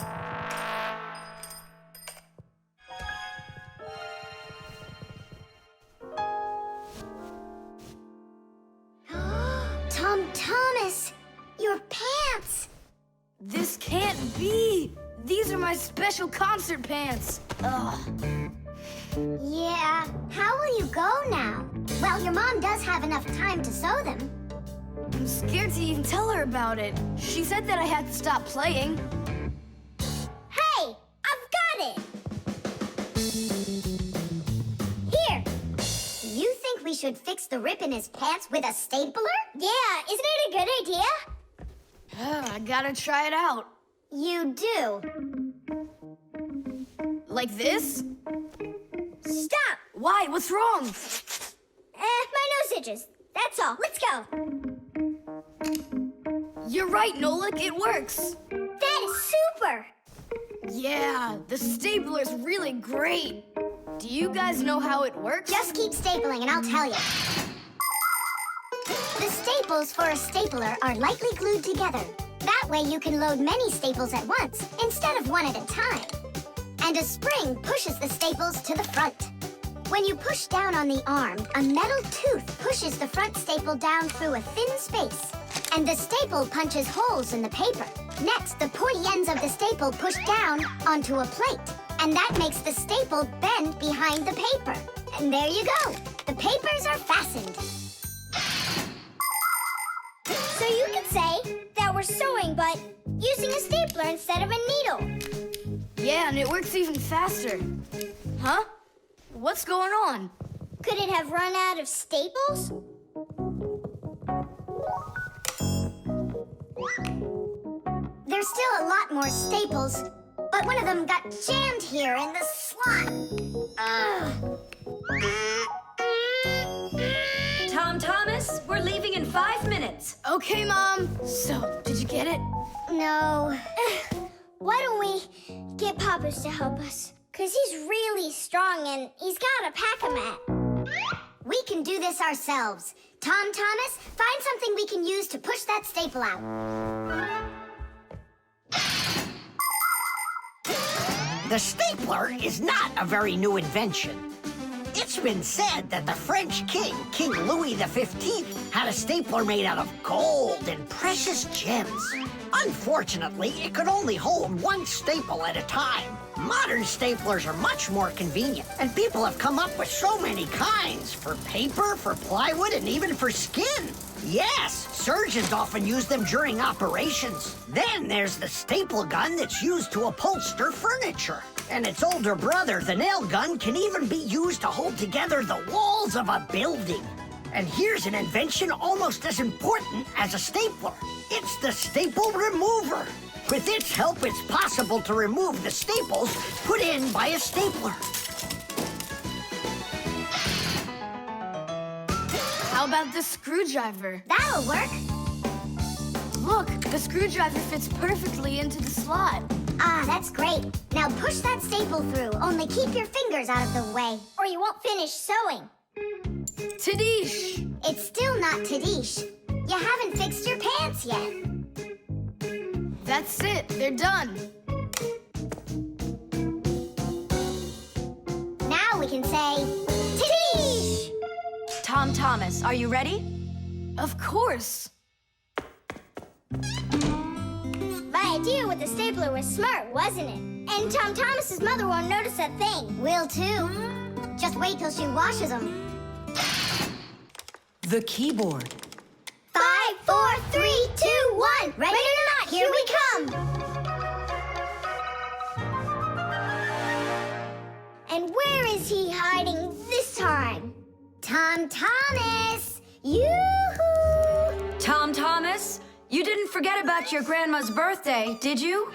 Tom Thomas, your pants! This can't be. These are my special concert pants. Ugh. Yeah, how will you go now? Well, your mom does have enough time to sew them. I'm scared to even tell her about it. She said that I had to stop playing. Hey, I've got it! Here! You think we should fix the rip in his pants with a stapler? Yeah, isn't it a good idea? I gotta try it out. You do. Like this? Stop! Why? What's wrong? My nose itches. That's all. Let's go. You're right, Nolik. It works. That is super! Yeah, the stapler's really great. Do you guys know how it works? Just keep stapling and I'll tell you. The staples for a stapler are lightly glued together. That way you can load many staples at once instead of one at a time. And a spring pushes the staples to the front. When you push down on the arm, a metal tooth pushes the front staple down through a thin space. And the staple punches holes in the paper. Next, the pointy ends of the staple push down onto a plate. And that makes the staple bend behind the paper. And there you go. The papers are fastened. So you could say that we're sewing, but using a stapler instead of a needle. Yeah, and it works even faster. Huh? What's going on? Could it have run out of staples? There's still a lot more staples, but one of them got jammed here in the slot. Tom Thomas, we're leaving in 5 minutes. Okay, Mom. So, did you get it? No. Why don't we get Papa's to help us? Because he's really strong and he's got a pack-a-mat. We can do this ourselves. Tom Thomas, find something we can use to push that staple out. The stapler is not a very new invention. It's It's been said that the French king, King Louis XV, had a stapler made out of gold and precious gems. Unfortunately, it could only hold one staple at a time. Modern staplers are much more convenient, and people have come up with so many kinds for paper, for plywood, and even for skin. Yes, surgeons often use them during operations. Then there's the staple gun that's used to upholster furniture. And its older brother, the nail gun, can even be used to hold together the walls of a building. And here's an invention almost as important as a stapler. It's the staple remover. With its help, it's possible to remove the staples put in by a stapler. How about the screwdriver? That'll work. Look, the screwdriver fits perfectly into the slot. Ah, that's great. Now push that staple through, only keep your fingers out of the way. Or you won't finish sewing. Tadish! It's still not Tadish. You haven't fixed your pants yet. That's it, they're done. Now we can say, Tadish! Tom Thomas, are you ready? Of course. My idea with the stapler was smart, wasn't it? And Tom Thomas's mother won't notice a thing. Will too. Just wait till she washes them. The keyboard. 5, 4, 3, 2, 1. Ready or not, here we come. And where is he hiding this time? Tom Thomas! Yoo-hoo! Tom Thomas, you didn't forget about your grandma's birthday, did you?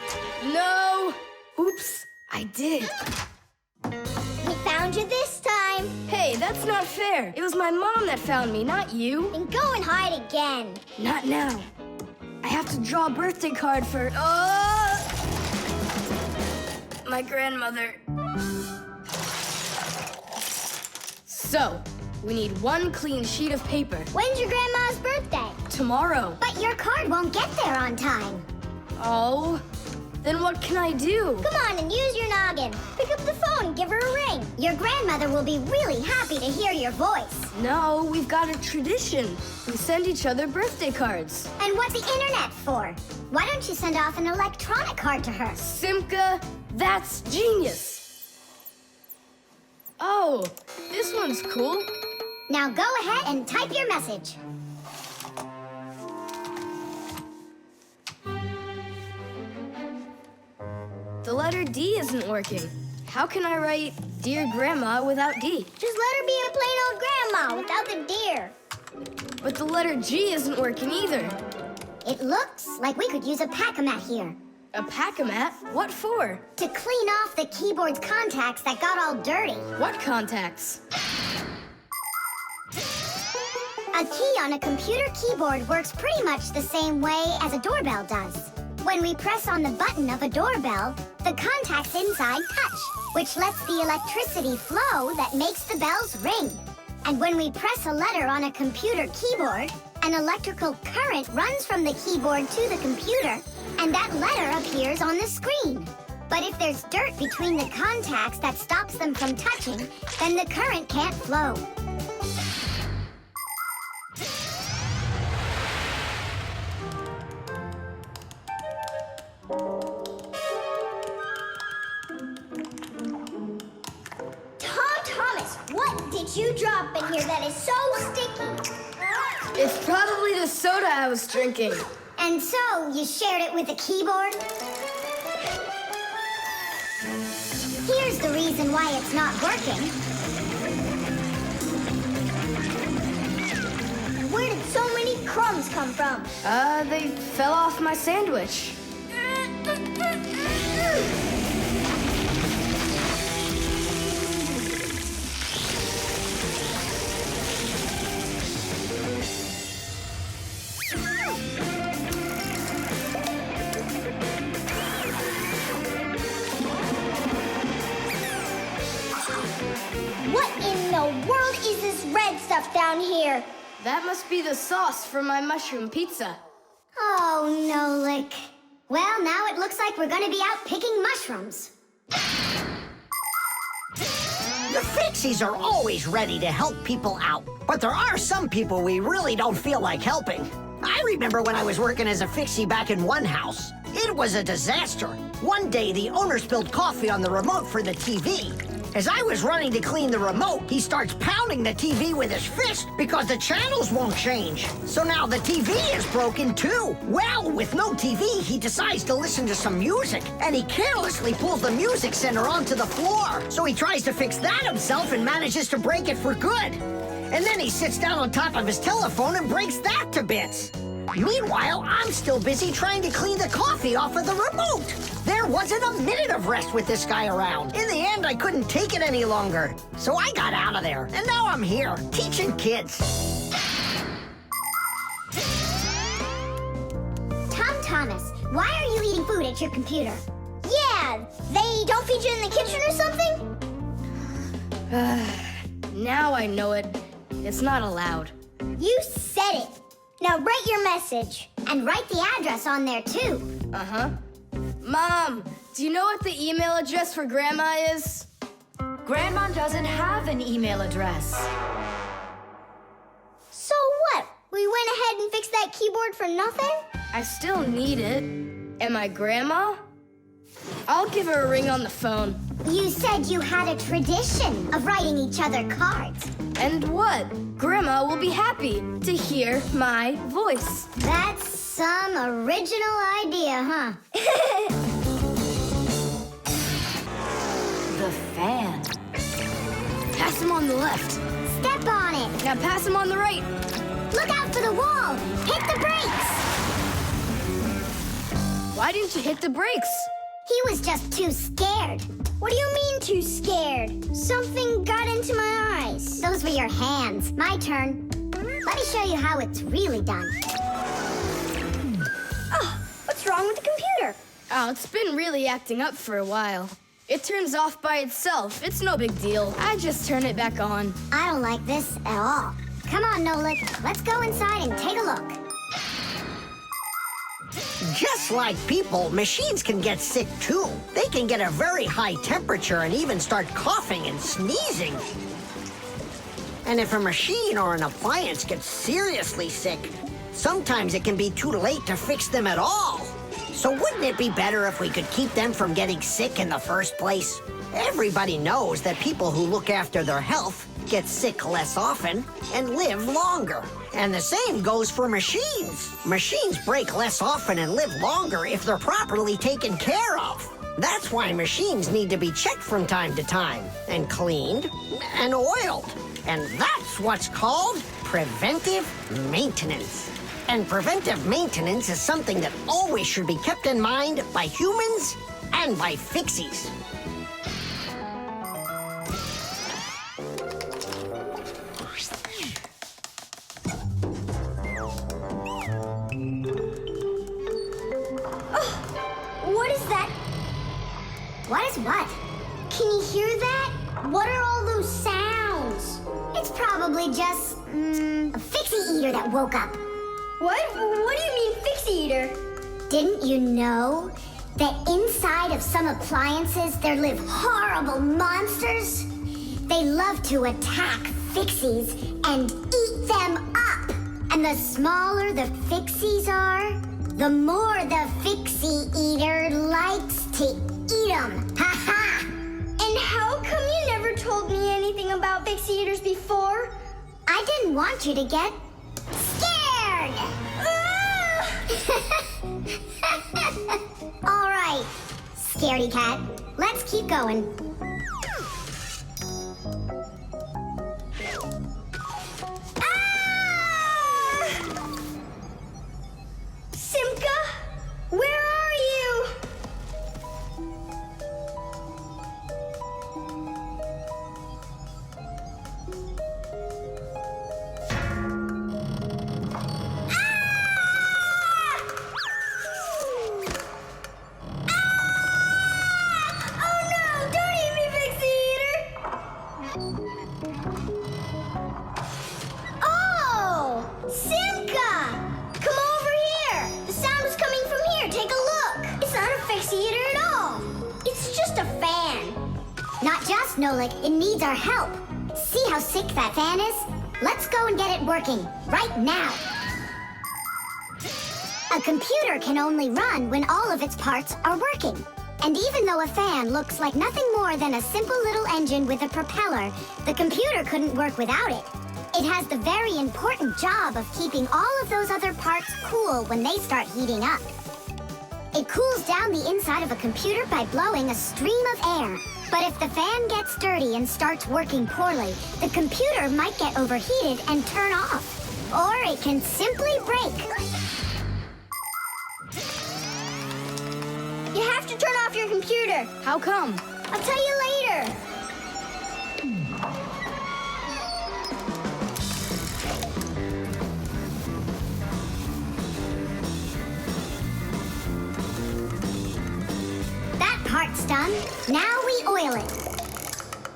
No! Oops, I did. We found you this time. Hey, that's not fair. It was my mom that found me, not you. Then go and hide again. Not now. I have to draw a birthday card for... my grandmother. So, we need one clean sheet of paper. When's your grandma's birthday? Tomorrow. But your card won't get there on time. Oh, then what can I do? Come on and use your noggin. Pick up the phone and give her a ring. Your grandmother will be really happy to hear your voice. No, we've got a tradition. We send each other birthday cards. And what's the internet for? Why don't you send off an electronic card to her? Simka, that's genius. Oh, this one's cool. Now go ahead and type your message. The letter D isn't working. How can I write Dear Grandma without D? Just let her be a plain old grandma without the deer. But the letter G isn't working either. It looks like we could use a pack-a-mat here. A pack-a-mat? What for? To clean off the keyboard's contacts that got all dirty. What contacts? A key on a computer keyboard works pretty much the same way as a doorbell does. When we press on the button of a doorbell, the contacts inside touch, which lets the electricity flow that makes the bells ring. And when we press a letter on a computer keyboard, an electrical current runs from the keyboard to the computer, and that letter appears on the screen. But if there's dirt between the contacts that stops them from touching, then the current can't flow. What did you drop in here that is so sticky? It's probably the soda I was drinking. And so, you shared it with the keyboard? Here's the reason why it's not working. Where did so many crumbs come from? They fell off my sandwich. What in the world is this red stuff down here? That must be the sauce for my mushroom pizza. Oh, Nolik. Well, now it looks like we're gonna be out picking mushrooms. The Fixies are always ready to help people out. But there are some people we really don't feel like helping. I remember when I was working as a Fixie back in one house. It was a disaster. One day, the owner spilled coffee on the remote for the TV. As I was running to clean the remote, he starts pounding the TV with his fist because the channels won't change. So now the TV is broken too. Well, with no TV, he decides to listen to some music, and he carelessly pulls the music center onto the floor. So he tries to fix that himself and manages to break it for good. And then he sits down on top of his telephone and breaks that to bits. Meanwhile, I'm still busy trying to clean the coffee off of the remote. There wasn't a minute of rest with this guy around. In the end, I couldn't take it any longer. So I got out of there, and now I'm here, teaching kids. Thomas, why are you eating food at your computer? Yeah, they don't feed you in the kitchen or something? Now I know it. It's not allowed. You said it. Now write your message. And write the address on there, too. Uh-huh. Mom, do you know what the email address for Grandma is? Grandma doesn't have an email address. So what? We went ahead and fixed that keyboard for nothing? I still need it. And my grandma? I'll give her a ring on the phone. You said you had a tradition of writing each other cards. And what? Grandma will be happy to hear my voice. That's some original idea, huh? The fan. Pass him on the left. Step on it. Now pass him on the right. Look out for the wall. Hit the brakes. Why didn't you hit the brakes? He was just too scared. What do you mean too scared? Something got into my eyes. Those were your hands. My turn. Let me show you how it's really done. Oh, what's wrong with the computer? Oh, it's been really acting up for a while. It turns off by itself. It's no big deal. I just turn it back on. I don't like this at all. Come on, Nolik. Let's go inside and take a look. Just like people, machines can get sick too. They can get a very high temperature and even start coughing and sneezing. And if a machine or an appliance gets seriously sick, sometimes it can be too late to fix them at all. So wouldn't it be better if we could keep them from getting sick in the first place? Everybody knows that people who look after their health get sick less often and live longer. And the same goes for machines. Machines break less often and live longer if they're properly taken care of. That's why machines need to be checked from time to time and cleaned and oiled. And that's what's called preventive maintenance. And preventive maintenance is something that always should be kept in mind by humans and by Fixies. What is that? What is what? Can you hear that? What are all those sounds? It's probably just, a Fixie eater that woke up. What? What do you mean, Fixie eater? Didn't you know that inside of some appliances there live horrible monsters? They love to attack Fixies and eat them up. And the smaller the Fixies are, the more the Fixie eater likes to eat them. Ha ha! And how come you never told me anything about Fixie eaters before? I didn't want you to get scared! All right, scaredy cat, let's keep going. Simka, where are you? Oh no, don't eat me, Nolik. It needs our help. See how sick that fan is? Let's go and get it working, right now. A computer can only run when all of its parts are working. And even though a fan looks like nothing more than a simple little engine with a propeller, the computer couldn't work without it. It has the very important job of keeping all of those other parts cool when they start heating up. It cools down the inside of a computer by blowing a stream of air. But if the fan gets dirty and starts working poorly, the computer might get overheated and turn off. Or it can simply break. You have to turn off your computer. How come? I'll tell you later. That part's done. Now we oil it.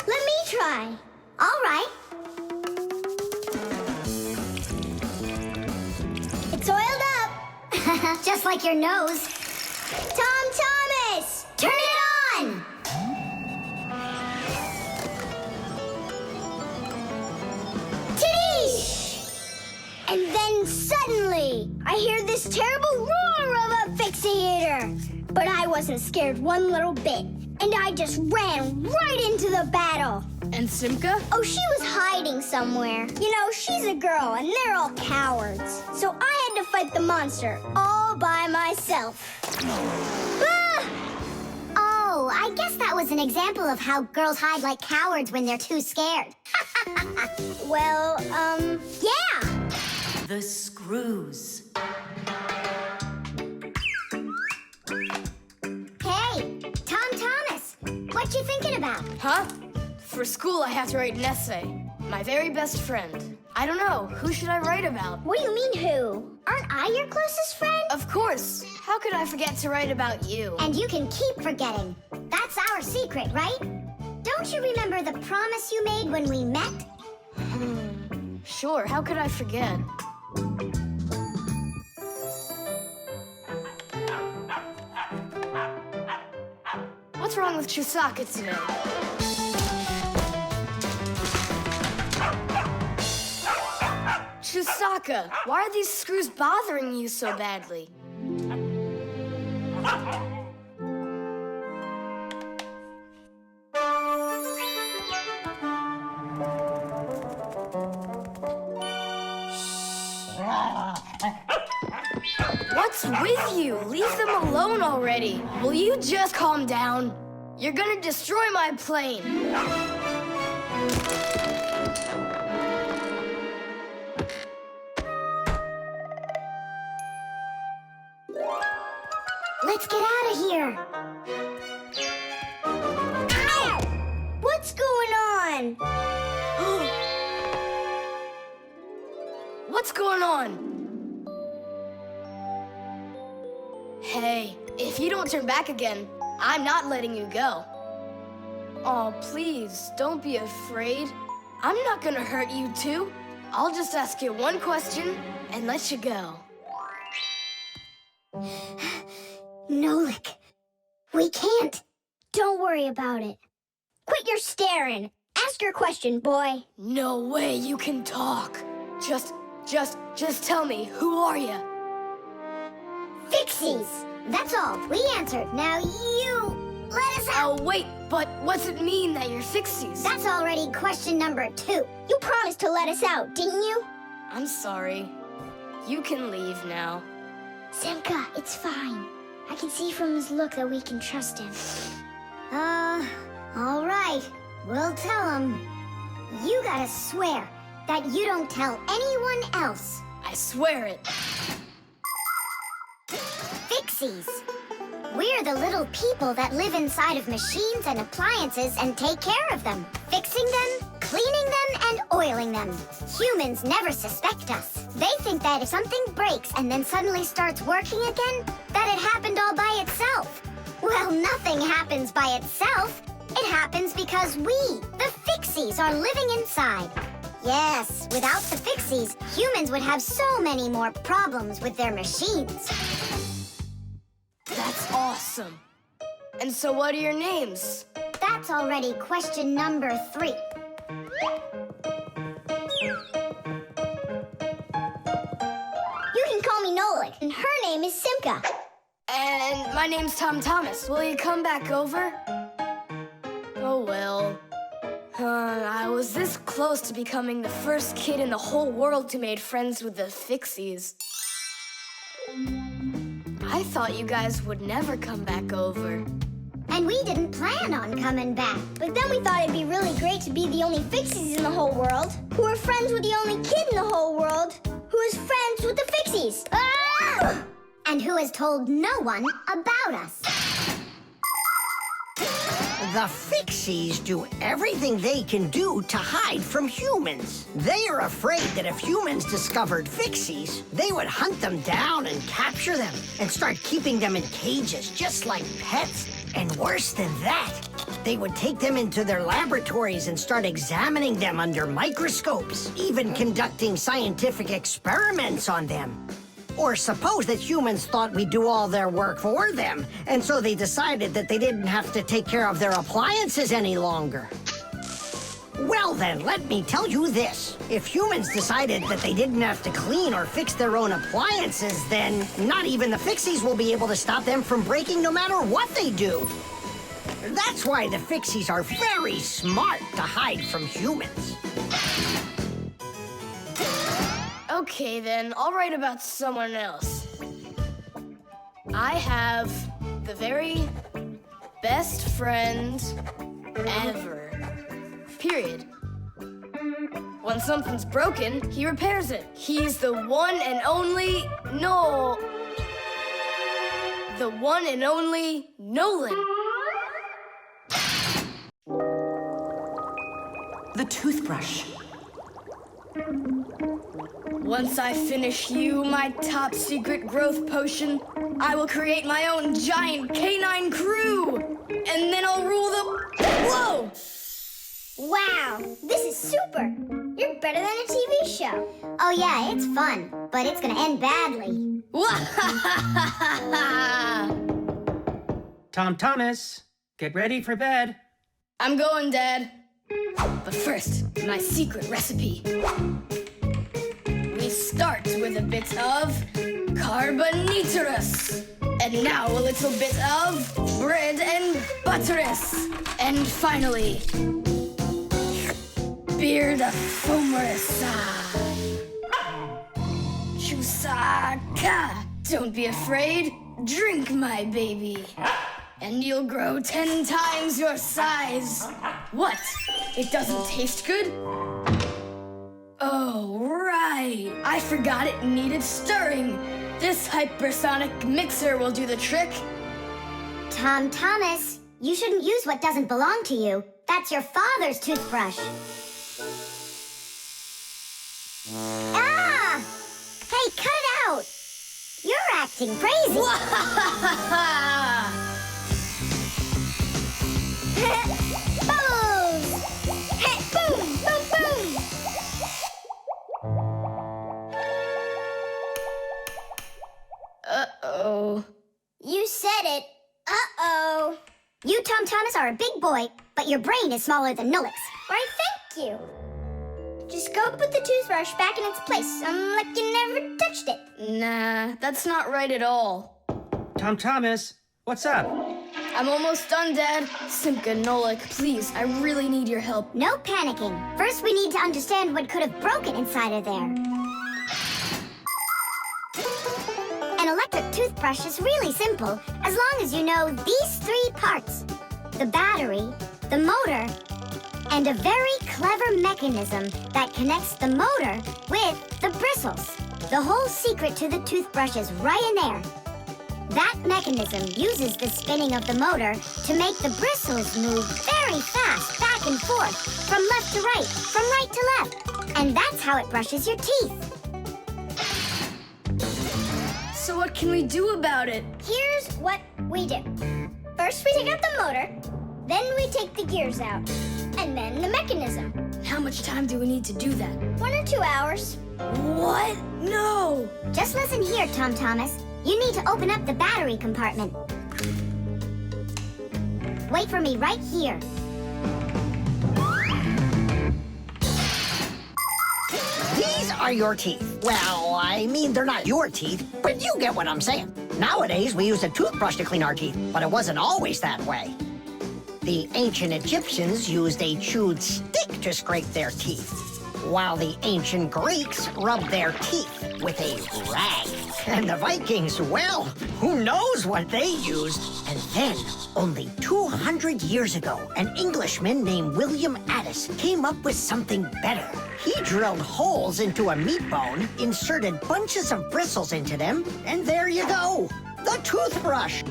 Let me try. All right. It's oiled up. Just like your nose. Tom Thomas! Turn it on! Tadoosh! And then suddenly, I hear this terrible roar of a Fixie eater. But I wasn't scared one little bit. And I just ran right into the battle. And Simka? Oh, she was hiding somewhere. You know, she's a girl, and they're all cowards. So I had to fight the monster all by myself. Ah! Oh, I guess that was an example of how girls hide like cowards when they're too scared. Well, yeah. The screws. Hey, Tom Thomas, what you thinking about? Huh? For school, I have to write an essay. My very best friend. I don't know. Who should I write about? What do you mean, who? Aren't I your closest friend? Of course. How could I forget to write about you? And you can keep forgetting. That's our secret, right? Don't you remember the promise you made when we met? Sure, how could I forget? What's wrong with Chusaka today? Chusaka, why are these screws bothering you so badly? What's with you? Leave them alone already. Will you just calm down? You're gonna destroy my plane. Let's get out of here. Ow! What's going on? What's going on? Hey, if you don't turn back again, I'm not letting you go. Oh, please, don't be afraid. I'm not gonna hurt you too. I'll just ask you one question and let you go. Nolik, we can't. Don't worry about it. Quit your staring. Ask your question, boy. No way you can talk. Just tell me, who are you? Fixies. That's all. We answered. Now you let us out. Oh, wait, but what's it mean that you're Fixies? That's already question number 2. You promised to let us out, didn't you? I'm sorry. You can leave now. Simka, it's fine. I can see from his look that we can trust him. All right. We'll tell him. You gotta swear that you don't tell anyone else. I swear it. Fixies. We're the little people that live inside of machines and appliances and take care of them, fixing them, cleaning them, and oiling them. Humans never suspect us. They think that if something breaks and then suddenly starts working again, that it happened all by itself. Well, nothing happens by itself. It happens because we, the Fixies, are living inside. Yes, without the Fixies, humans would have so many more problems with their machines. That's awesome. And so what are your names? That's already question number 3. You can call me Nolik, and her name is Simka. And my name's Tom Thomas. Will you come back over? Oh, well. I was this close to becoming the first kid in the whole world who made friends with the Fixies. I thought you guys would never come back over. And we didn't plan on coming back. But then we thought it'd be really great to be the only Fixies in the whole world, who are friends with the only kid in the whole world, who is friends with the Fixies. Ah! And who has told no one about us. The Fixies do everything they can do to hide from humans. They are afraid that if humans discovered Fixies, they would hunt them down and capture them and start keeping them in cages, just like pets. And worse than that, they would take them into their laboratories and start examining them under microscopes, even conducting scientific experiments on them. Or suppose that humans thought we'd do all their work for them, and so they decided that they didn't have to take care of their appliances any longer. Well then, let me tell you this. If humans decided that they didn't have to clean or fix their own appliances, then not even the Fixies will be able to stop them from breaking no matter what they do. That's why the Fixies are very smart to hide from humans. Okay, then, I'll write about someone else. I have the very best friend ever. Period. When something's broken, he repairs it. He's the one and only the one and only Nolan. The toothbrush. Once I finish you, my top secret growth potion, I will create my own giant canine crew! And then I'll rule the... Whoa! Wow, this is super. You're better than a TV show. Oh yeah, it's fun, but it's gonna end badly. Tom Thomas, get ready for bed. I'm going, Dad. But first, my secret recipe. We start with a bit of carbonatorous. And now a little bit of bread and butterous. And finally, beard of foamerous. Chusaka. Don't be afraid. Drink, my baby. And you'll grow 10 times your size. What? It doesn't taste good? Oh, right. I forgot it needed stirring. This hypersonic mixer will do the trick. Tom Thomas, you shouldn't use what doesn't belong to you. That's your father's toothbrush. Ah! Hey, cut it out! You're acting crazy. Bubbles! Boom! Boom! Boom! Uh-oh. You said it. Uh-oh. You, Tom Thomas, are a big boy, but your brain is smaller than Nolik's. Why, thank you. Just go put the toothbrush back in its place, like you never touched it. Nah, that's not right at all. Tom Thomas, what's up? I'm almost done, Dad. Simka and Nolik, please, I really need your help. No panicking. First, we need to understand what could have broken inside of there. An electric toothbrush is really simple, as long as you know these 3 parts. The battery, the motor, and a very clever mechanism that connects the motor with the bristles. The whole secret to the toothbrush is right in there. That mechanism uses the spinning of the motor to make the bristles move very fast back and forth, from left to right, from right to left. And that's how it brushes your teeth. So what can we do about it? Here's what we do. First, we take out the motor. Then we take the gears out. And then the mechanism. How much time do we need to do that? 1 or 2 hours. What? No! Just listen here, Tom Thomas. You need to open up the battery compartment. wait for me right here. These are your teeth. Well, I mean, they're not your teeth, but you get what I'm saying. Nowadays, we use a toothbrush to clean our teeth, but it wasn't always that way. The ancient Egyptians used a chewed stick to scrape their teeth, while the ancient Greeks rubbed their teeth with a rag. And the Vikings, well, who knows what they used? And then, only 200 years ago, an Englishman named William Addis came up with something better. He drilled holes into a meat bone, inserted bunches of bristles into them, and there you go, the toothbrush.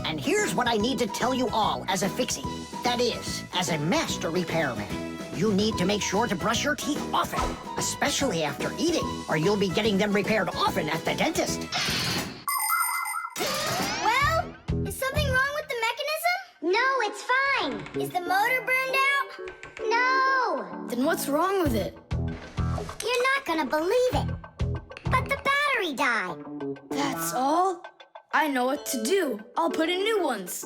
And here's what I need to tell you all as a Fixie. That is, as a master repairman. You need to make sure to brush your teeth often, especially after eating, or you'll be getting them repaired often at the dentist. Well, is something wrong with the mechanism? No, it's fine. Is the motor burned out? No. Then what's wrong with it? You're not gonna believe it. But the battery died. That's all? I know what to do. I'll put in new ones.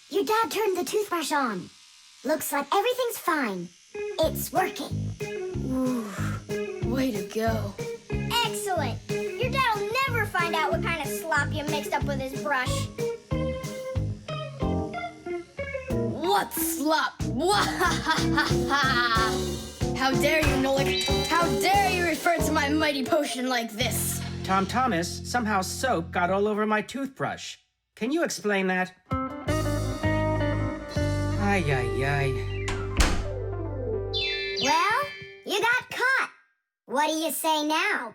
Your dad turned the toothbrush on. Looks like everything's fine. It's working. Way to go. Excellent. Your dad will never find out what kind of slop you mixed up with his brush. What slop? How dare you, Nolik? How dare you refer to my mighty potion like this? Tom Thomas, somehow soap got all over my toothbrush. Can you explain that? Ay, ay, ay. Well, you got caught. What do you say now?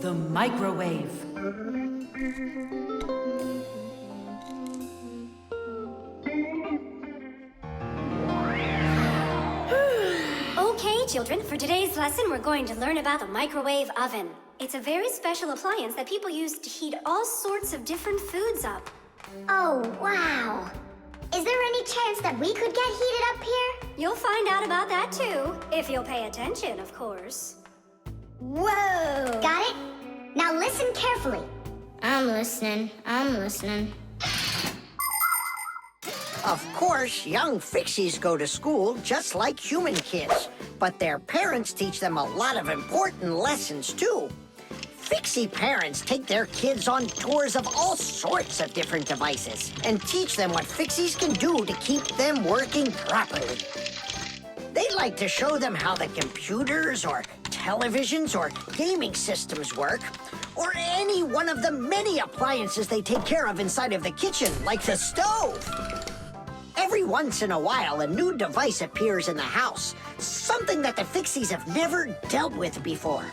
The microwave. Okay, children, for today's lesson, we're going to learn about the microwave oven. It's a very special appliance that people use to heat all sorts of different foods up. Oh, wow. Is there any chance that we could get heated up here? You'll find out about that too, if you'll pay attention, of course. Whoa. Got it? Now listen carefully. I'm listening. Of course, young Fixies go to school just like human kids, but their parents teach them a lot of important lessons too. Fixie parents take their kids on tours of all sorts of different devices and teach them what Fixies can do to keep them working properly. They like to show them how the computers or televisions or gaming systems work, or any one of the many appliances they take care of inside of the kitchen, like the stove. Every once in a while, a new device appears in the house, something that the Fixies have never dealt with before.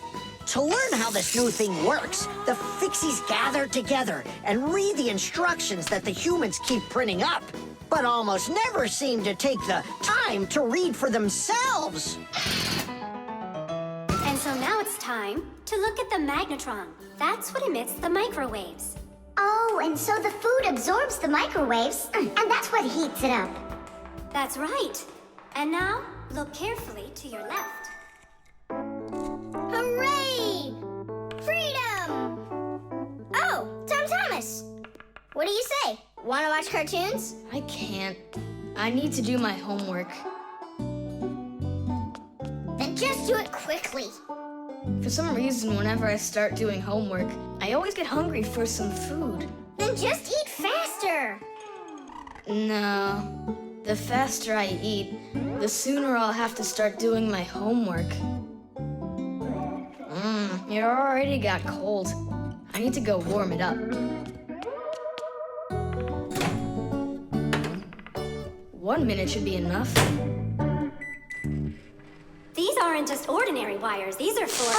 To learn how this new thing works, the Fixies gather together and read the instructions that the humans keep printing up, but almost never seem to take the time to read for themselves. And so now it's time to look at the magnetron. That's what emits the microwaves. Oh, and so the food absorbs the microwaves, and that's what heats it up. That's right. And now, look carefully to your left. Hooray! Freedom! Oh, Tom Thomas. What do you say? Want to watch cartoons? I can't. I need to do my homework. Then just do it quickly. For some reason, whenever I start doing homework, I always get hungry for some food. Then just eat faster. No. The faster I eat, the sooner I'll have to start doing my homework. It already got cold. I need to go warm it up. 1 minute should be enough. These aren't just ordinary wires. These are for...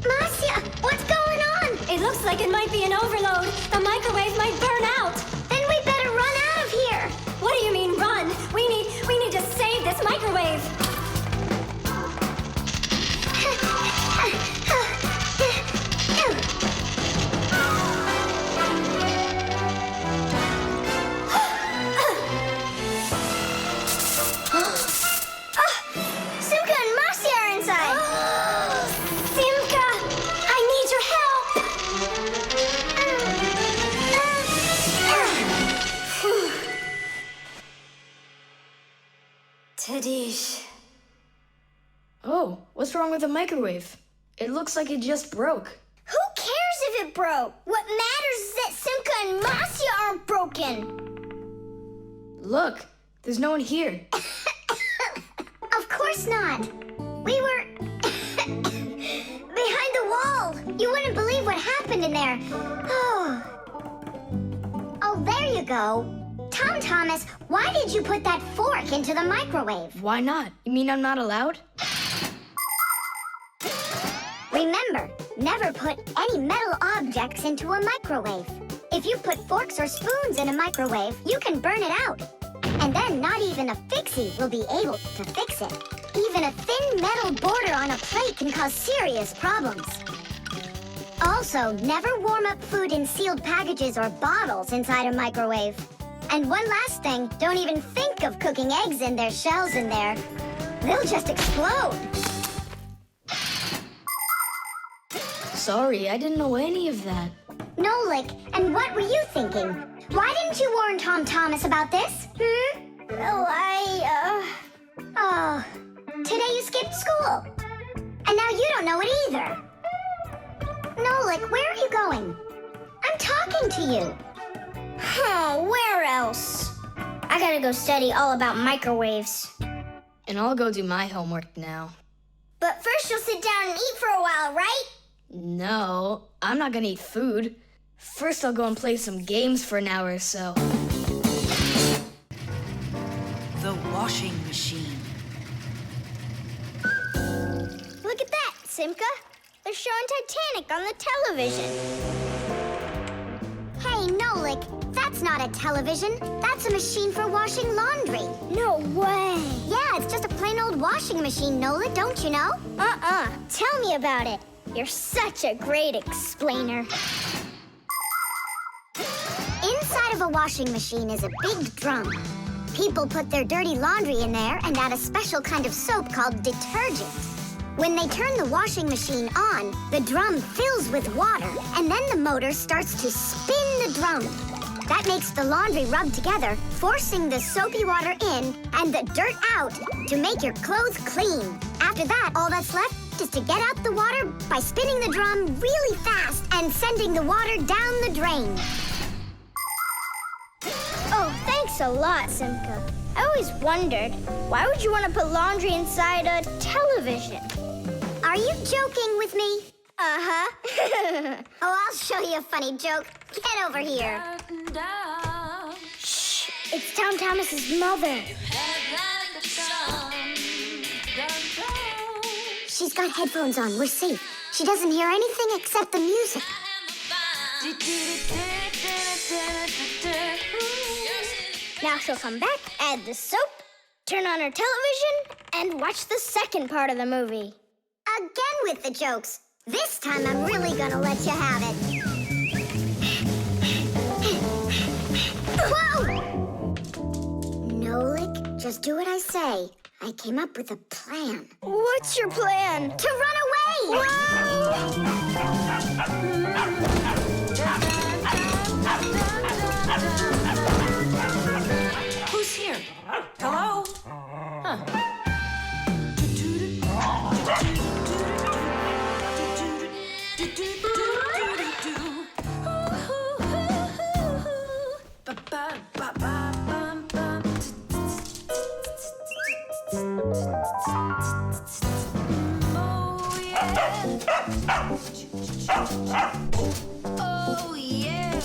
Marcia, what's going on? It looks like it might be an overload. The microwave might burn out. Then we better run out of here. What do you mean, run? We need to save this microwave. Simka and Mossy are inside. Simka, I need your help. Tadish. Oh, what's wrong with the microwave? It looks like it just broke. Who cares if it broke? What matters is that Simka and Mossy aren't broken. Look, there's no one here. Of course not. We were behind the wall. You wouldn't believe what happened in there. Oh, there you go. Tom Thomas, why did you put that fork into the microwave? Why not? You mean I'm not allowed? Remember, never put any metal objects into a microwave. If you put forks or spoons in a microwave, you can burn it out. And then not even a Fixie will be able to fix it. Even a thin metal border on a plate can cause serious problems. Also, never warm up food in sealed packages or bottles inside a microwave. And one last thing, don't even think of cooking eggs in their shells in there. They'll just explode. Sorry, I didn't know any of that. Nolik, and what were you thinking? Why didn't you warn Tom Thomas about this? Well, Oh, today you skipped school. And now you don't know it either. Nolik, where are you going? I'm talking to you. where else? I gotta go study all about microwaves. And I'll go do my homework now. But first you'll sit down and eat for a while, right? No, I'm not gonna eat food. First I'll go and play some games for an hour or so. The washing machine. Look at that, Simka. They're showing Titanic on the television. Hey, Nolik, that's not a television. That's a machine for washing laundry. No way. Yeah, it's just a plain old washing machine, Nolik, don't you know? Tell me about it. You're such a great explainer. Inside of a washing machine is a big drum. People put their dirty laundry in there and add a special kind of soap called detergent. When they turn the washing machine on, the drum fills with water, and then the motor starts to spin the drum. That makes the laundry rub together, forcing the soapy water in and the dirt out to make your clothes clean. After that, all that's left is to get out the water by spinning the drum really fast and sending the water down the drain. Oh, thanks a lot, Simka. I always wondered, why would you want to put laundry inside a television? Are you joking with me? Uh-huh. Oh, I'll show you a funny joke. Get over here. Shh, it's Tom Thomas's mother. She's got headphones on. We're safe. She doesn't hear anything except the music. Now she'll come back, add the soap, turn on her television, and watch the second part of the movie. Again with the jokes. This time I'm really gonna let you have it. Whoa! Nolik, just do what I say. I came up with a plan. What's your plan? To run away! Who's here? Hello? Oh, yeah.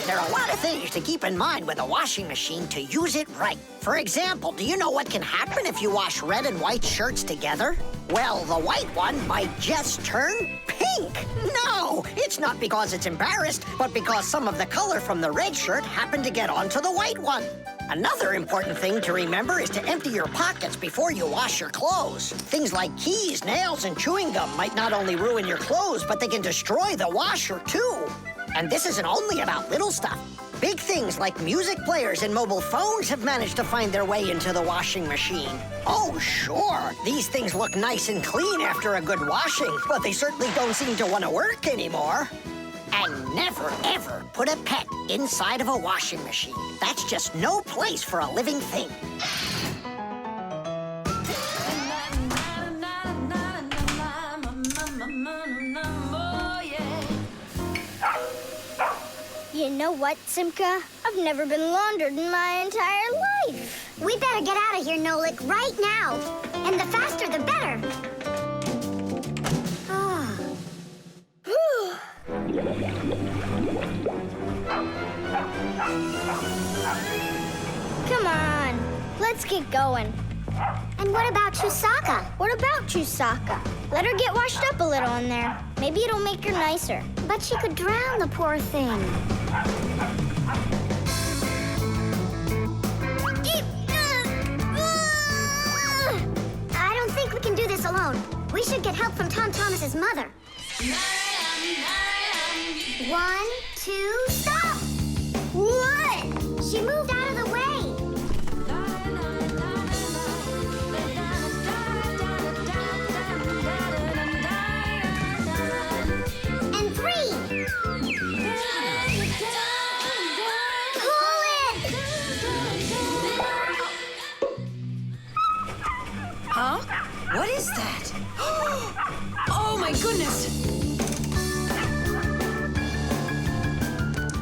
There are a lot of things to keep in mind with a washing machine to use it right. For example, do you know what can happen if you wash red and white shirts together? Well, the white one might just turn pink. pink. No, it's not because it's embarrassed, but because some of the color from the red shirt happened to get onto the white one. Another important thing to remember is to empty your pockets before you wash your clothes. Things like keys, nails, and chewing gum might not only ruin your clothes, but they can destroy the washer, too. And this isn't only about little stuff. Big things like music players and mobile phones have managed to find their way into the washing machine. Oh, sure, these things look nice and clean after a good washing, but they certainly don't seem to want to work anymore. And never, ever put a pet inside of a washing machine. That's just no place for a living thing. You know what, Simka? I've never been laundered in my entire life. We better get out of here, Nolik, right now. And the faster, the better. Come on, let's get going. And what about Chusaka? What about Chusaka? Let her get washed up a little in there. Maybe it'll make her nicer. But she could drown, the poor thing. I don't think we can do this alone. We should get help from Tom Thomas's mother. 1, 2, stop! What? She moved out of the way. And 3. Pull it! Huh? What is that? Oh, my goodness!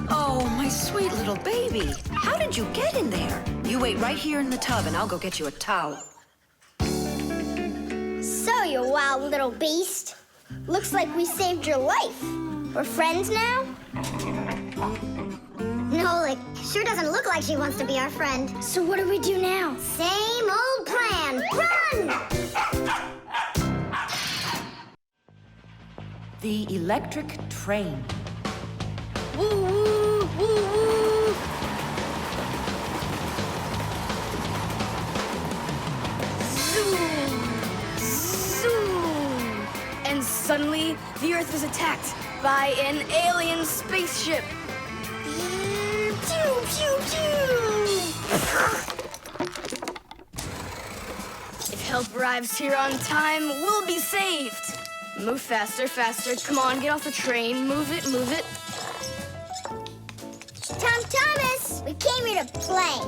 Oh, my sweet little baby. How did you get in there? You wait right here in the tub and I'll go get you a towel. So, you wild little beast. Looks like we saved your life. We're friends now? Nolik, sure doesn't look like she wants to be our friend. So what do we do now? Same old plan. Run! The electric train. Woo, woo, woo, woo. Zoom, zoom. And suddenly, the Earth is attacked by an alien spaceship. Pew, pew, pew. If help arrives here on time, we'll be saved. Move faster, faster. Come on, get off the train. Move it, move it. Tom Thomas, we came here to play.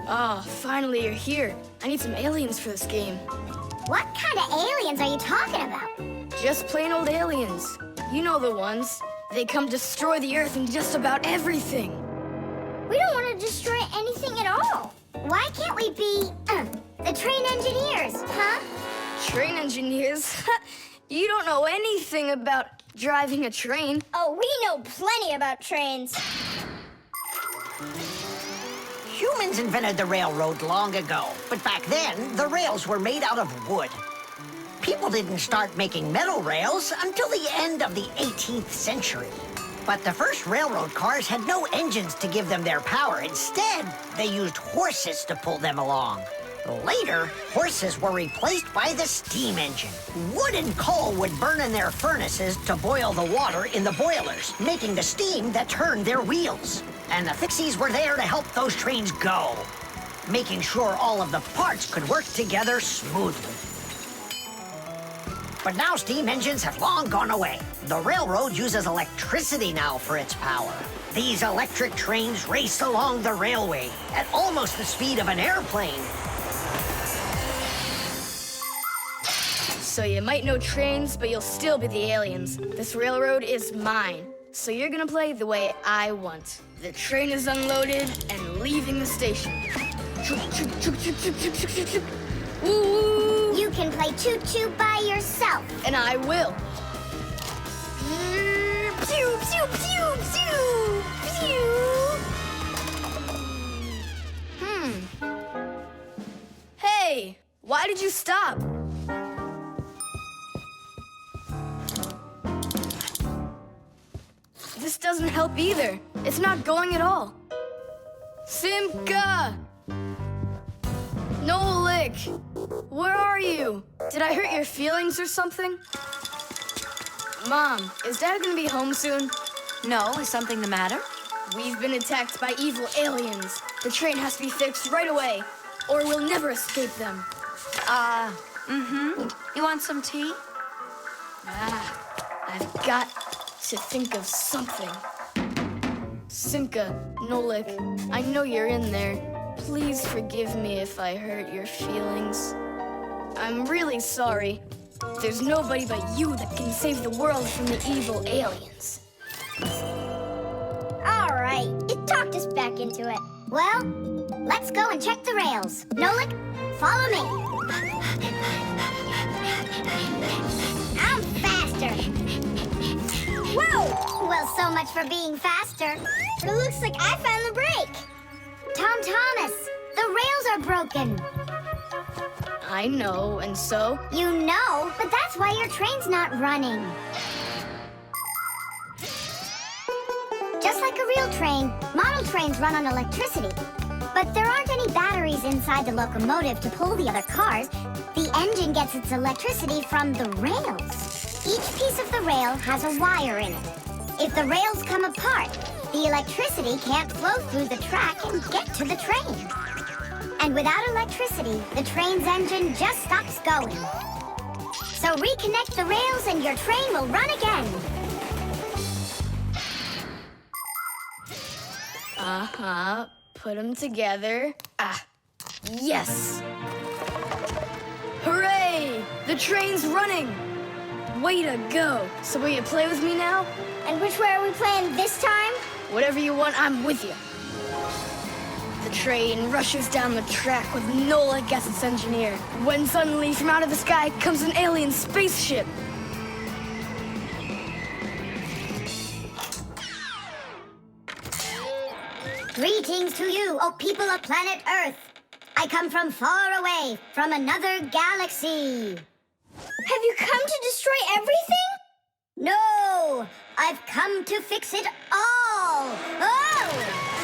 Oh, finally you're here. I need some aliens for this game. What kind of aliens are you talking about? Just plain old aliens. You know the ones. They come destroy the Earth and just about everything. We don't want to destroy anything at all. Why can't we be, the train engineers, huh? Train engineers? You don't know anything about driving a train. Oh, we know plenty about trains. Humans invented the railroad long ago, but back then, the rails were made out of wood. People didn't start making metal rails until the end of the 18th century. But the first railroad cars had no engines to give them their power. Instead, they used horses to pull them along. Later, horses were replaced by the steam engine. Wood and coal would burn in their furnaces to boil the water in the boilers, making the steam that turned their wheels. And the Fixies were there to help those trains go, making sure all of the parts could work together smoothly. But now steam engines have long gone away. The railroad uses electricity now for its power. These electric trains race along the railway at almost the speed of an airplane. So you might know trains, but you'll still be the aliens. This railroad is mine. So you're gonna play the way I want. The train is unloaded and leaving the station. Woo! You can play choo-choo by yourself. And I will. Pew, pew, pew, pew, pew. Hey, why did you stop? This doesn't help either. It's not going at all. Simka! Nolik! Where are you? Did I hurt your feelings or something? Mom, is Dad gonna be home soon? No, is something the matter? We've been attacked by evil aliens. The train has to be fixed right away, or we'll never escape them. You want some tea? I've got to think of something. Simka, Nolik, I know you're in there. Please forgive me if I hurt your feelings. I'm really sorry. There's nobody but you that can save the world from the evil aliens. All right, you talked us back into it. Well, let's go and check the rails. Nolik, follow me. I'm faster. Whoa! Well, so much for being faster. It looks like I found the brake. Tom Thomas, the rails are broken. I know, and so? You know, but that's why your train's not running. Just like a real train, model trains run on electricity. But there aren't any batteries inside the locomotive to pull the other cars. The engine gets its electricity from the rails. Each piece of the rail has a wire in it. If the rails come apart, the electricity can't flow through the track and get to the train. And without electricity, the train's engine just stops going. So reconnect the rails and your train will run again. Put them together. Yes! Hooray! The train's running! Way to go! So will you play with me now? And which way are we playing this time? Whatever you want, I'm with you. The train rushes down the track with Nolik as its engineer, when suddenly from out of the sky comes an alien spaceship. Greetings to you, O people of planet Earth. I come from far away, from another galaxy. Have you come to destroy everything? No, I've come to fix it all. Oh!